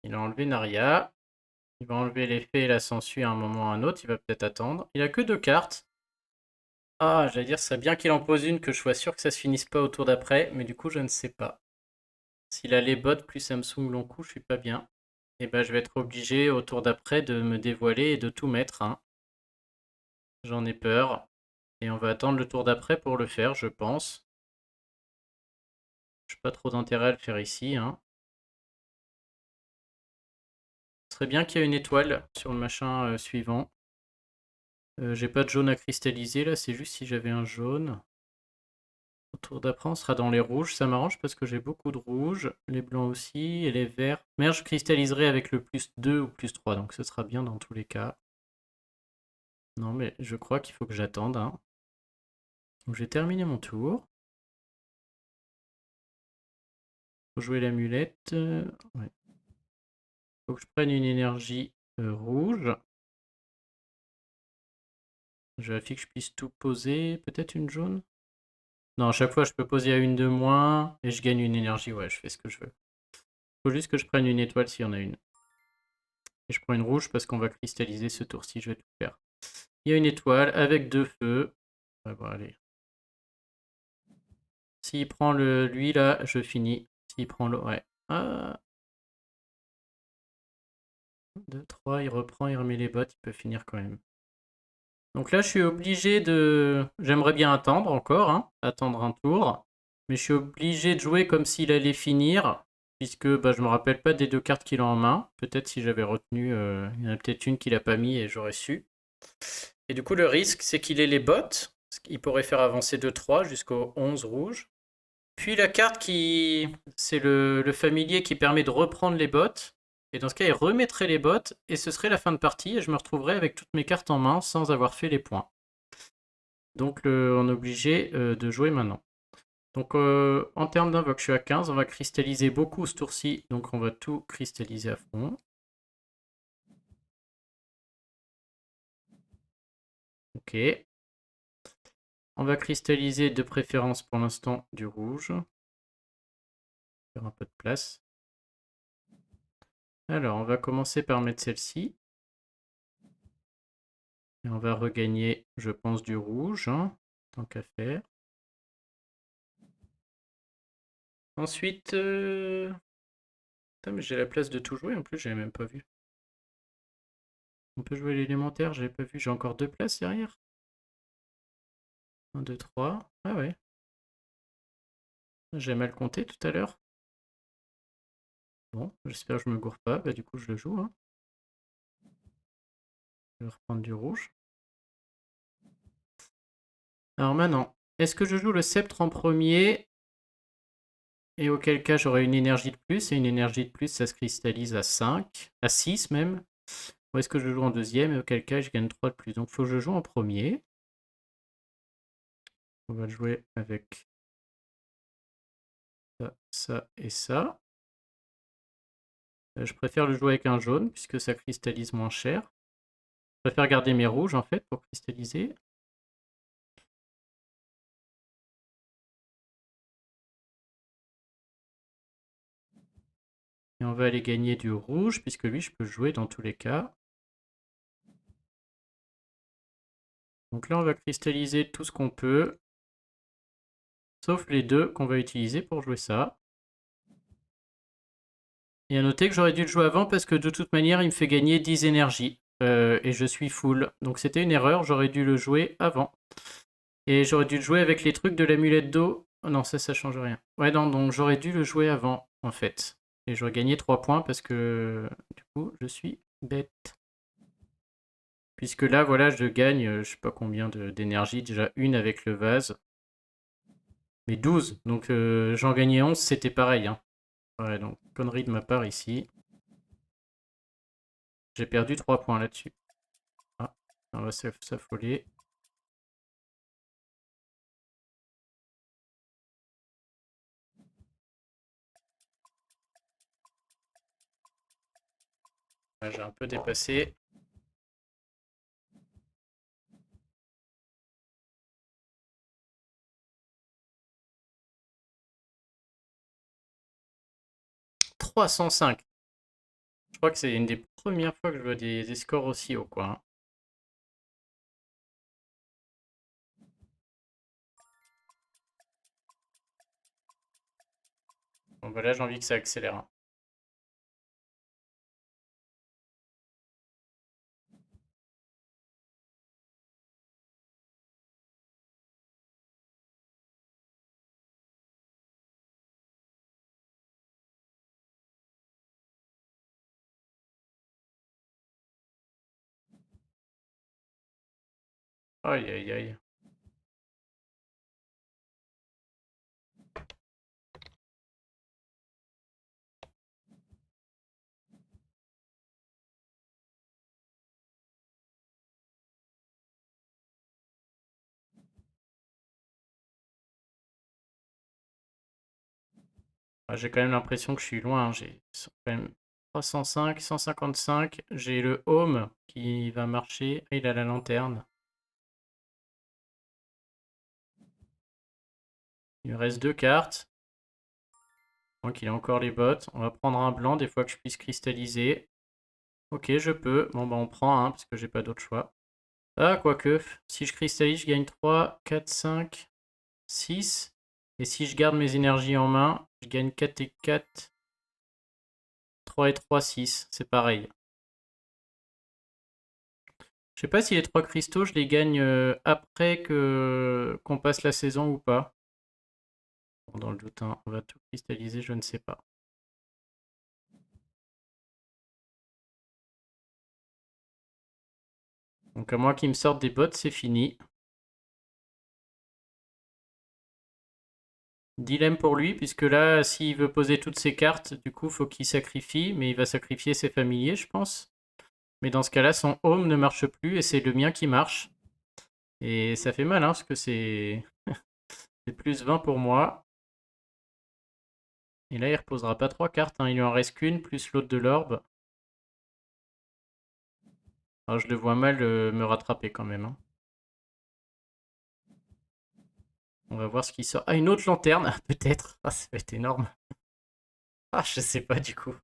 Il a enlevé Naria. Il va enlever l'effet et la sangsue à un moment ou à un autre. Il va peut-être attendre. Il a que 2 cartes. Ah, j'allais dire, ce serait bien qu'il en pose une, que je sois sûr que ça se finisse pas au tour d'après. Mais du coup, je ne sais pas. S'il a les bottes plus Samsung long coup, je suis pas bien. Et ben, je vais être obligé au tour d'après de me dévoiler et de tout mettre, hein. J'en ai peur. Et on va attendre le tour d'après pour le faire, je pense. Je n'ai pas trop d'intérêt à le faire ici, hein. Ce serait bien qu'il y ait une étoile sur le machin suivant. J'ai pas de jaune à cristalliser là, c'est juste si j'avais un jaune. Au tour d'après, on sera dans les rouges. Ça m'arrange parce que j'ai beaucoup de rouges. Les blancs aussi et les verts. Merde, je cristalliserai avec le plus 2 ou plus 3, donc ce sera bien dans tous les cas. Non, mais je crois qu'il faut que j'attende, hein. Donc j'ai terminé mon tour. Faut jouer l'amulette. Ouais. Faut que je prenne une énergie rouge. Je vérifie que je puisse tout poser. Peut-être une jaune? Non, à chaque fois je peux poser à une de moins et je gagne une énergie. Ouais, je fais ce que je veux. Faut juste que je prenne une étoile s'il y en a une. Et je prends une rouge parce qu'on va cristalliser ce tour-ci. Je vais tout faire. Il y a une étoile avec 2 feux. Ouais, bon, allez. S'il prend lui là, je finis. S'il prend l'eau, ouais. Ah. 2, 3, il reprend, il remet les bottes, il peut finir quand même. Donc là, je suis obligé de... J'aimerais bien attendre encore, hein, attendre un tour. Mais je suis obligé de jouer comme s'il allait finir, puisque bah, je me rappelle pas des 2 cartes qu'il a en main. Peut-être si j'avais retenu, il y en a peut-être une qu'il a pas mis et j'aurais su. Et du coup, le risque, c'est qu'il ait les bottes. Il pourrait faire avancer de 3 jusqu'au 11 rouge. Puis la carte qui... C'est le familier qui permet de reprendre les bottes. Et dans ce cas, il remettrait les bottes et ce serait la fin de partie et je me retrouverais avec toutes mes cartes en main sans avoir fait les points. Donc on est obligé de jouer maintenant. Donc en termes d'invoque, je suis à 15. On va cristalliser beaucoup ce tour-ci. Donc on va tout cristalliser à fond. Ok. On va cristalliser de préférence pour l'instant du rouge. Faire un peu de place. Alors on va commencer par mettre celle-ci. Et on va regagner, je pense, du rouge, hein, tant qu'à faire. Ensuite, putain, mais j'ai la place de tout jouer, en plus, j'avais même pas vu. On peut jouer l'élémentaire, j'avais pas vu, j'ai encore 2 places derrière. 1, 2, 3. Ah ouais. J'ai mal compté tout à l'heure. Bon, j'espère que je me gourre pas, bah du coup je le joue, hein. Je vais reprendre du rouge. Alors maintenant, est-ce que je joue le sceptre en premier? Et auquel cas j'aurai une énergie de plus, et une énergie de plus ça se cristallise à 5, à 6 même. Ou est-ce que je joue en deuxième et auquel cas je gagne 3 de plus? Donc il faut que je joue en premier. On va le jouer avec ça, ça et ça. Je préfère le jouer avec un jaune puisque ça cristallise moins cher. Je préfère garder mes rouges en fait pour cristalliser. Et on va aller gagner du rouge puisque lui je peux jouer dans tous les cas. Donc là on va cristalliser tout ce qu'on peut. Sauf les 2 qu'on va utiliser pour jouer ça. Et à noter que j'aurais dû le jouer avant parce que de toute manière il me fait gagner 10 énergies. Et je suis full. Donc c'était une erreur, j'aurais dû le jouer avant. Et j'aurais dû le jouer avec les trucs de l'amulette d'eau. Oh non, ça change rien. Ouais, non, donc j'aurais dû le jouer avant, en fait. Et j'aurais gagné 3 points parce que, du coup, je suis bête. Puisque là, voilà, je gagne, je sais pas combien d'énergie, déjà une avec le vase. Mais 12, donc j'en gagnais 11, c'était pareil. Hein. Ouais, donc connerie de ma part ici. J'ai perdu 3 points là-dessus. Ah, on va s'affoler. Ouais, j'ai un peu dépassé. « 305. Je crois que c'est une des premières fois que je vois des scores aussi hauts, quoi. Hein. Bon, bah là, j'ai envie que ça accélère. Hein. Aïe, aïe, aïe. Ah, j'ai quand même l'impression que je suis loin. Hein. J'ai quand même 305, 155. J'ai le home qui va marcher. Ah, il a la lanterne. Il me reste 2 cartes. Donc il a encore les bottes. On va prendre un blanc des fois que je puisse cristalliser. Ok, je peux. Bon, bah on prend un parce que j'ai pas d'autre choix. Ah, quoique, si je cristallise, je gagne 3, 4, 5, 6. Et si je garde mes énergies en main, je gagne 4 et 4. 3 et 3, 6. C'est pareil. Je sais pas si les 3 cristaux, je les gagne après qu'on passe la saison ou pas. Bon, dans le doute, hein, on va tout cristalliser, je ne sais pas. Donc à moins qu'il me sorte des bottes, c'est fini. Dilemme pour lui, puisque là, s'il veut poser toutes ses cartes, du coup, faut qu'il sacrifie, mais il va sacrifier ses familiers, je pense. Mais dans ce cas-là, son home ne marche plus et c'est le mien qui marche. Et ça fait mal, hein, parce que c'est plus 20 pour moi. Et là, il reposera pas 3 cartes, hein. Il lui en reste qu'une, plus l'autre de l'orbe. Alors, je le vois mal me rattraper quand même. Hein. On va voir ce qui sort. Ah, une autre lanterne, peut-être. Ah, ça va être énorme. Ah, je sais pas du coup.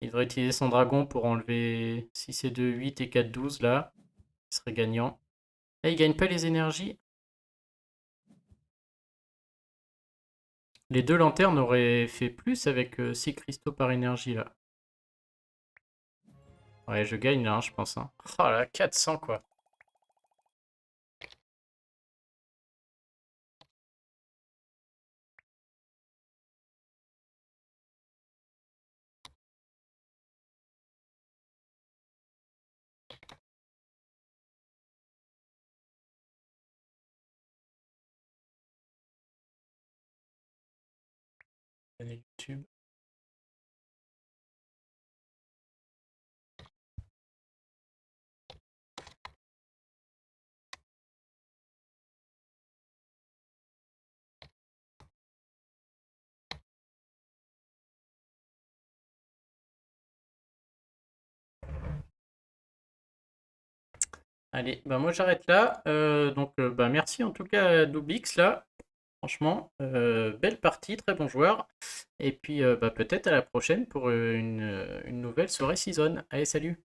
Il devrait utiliser son dragon pour enlever 6 et 2, 8 et 4, 12 là. Il serait gagnant. Ah, il gagne pas les énergies. Les 2 lanternes auraient fait plus avec 6 cristaux par énergie là. Ouais, je gagne là, hein, je pense. Hein. Oh là, 400 quoi. YouTube. Allez, bah moi j'arrête là. Donc bah merci en tout cas à Doublix là. Franchement, belle partie, très bon joueur. Et puis bah, peut-être à la prochaine pour une nouvelle soirée season. Allez, salut!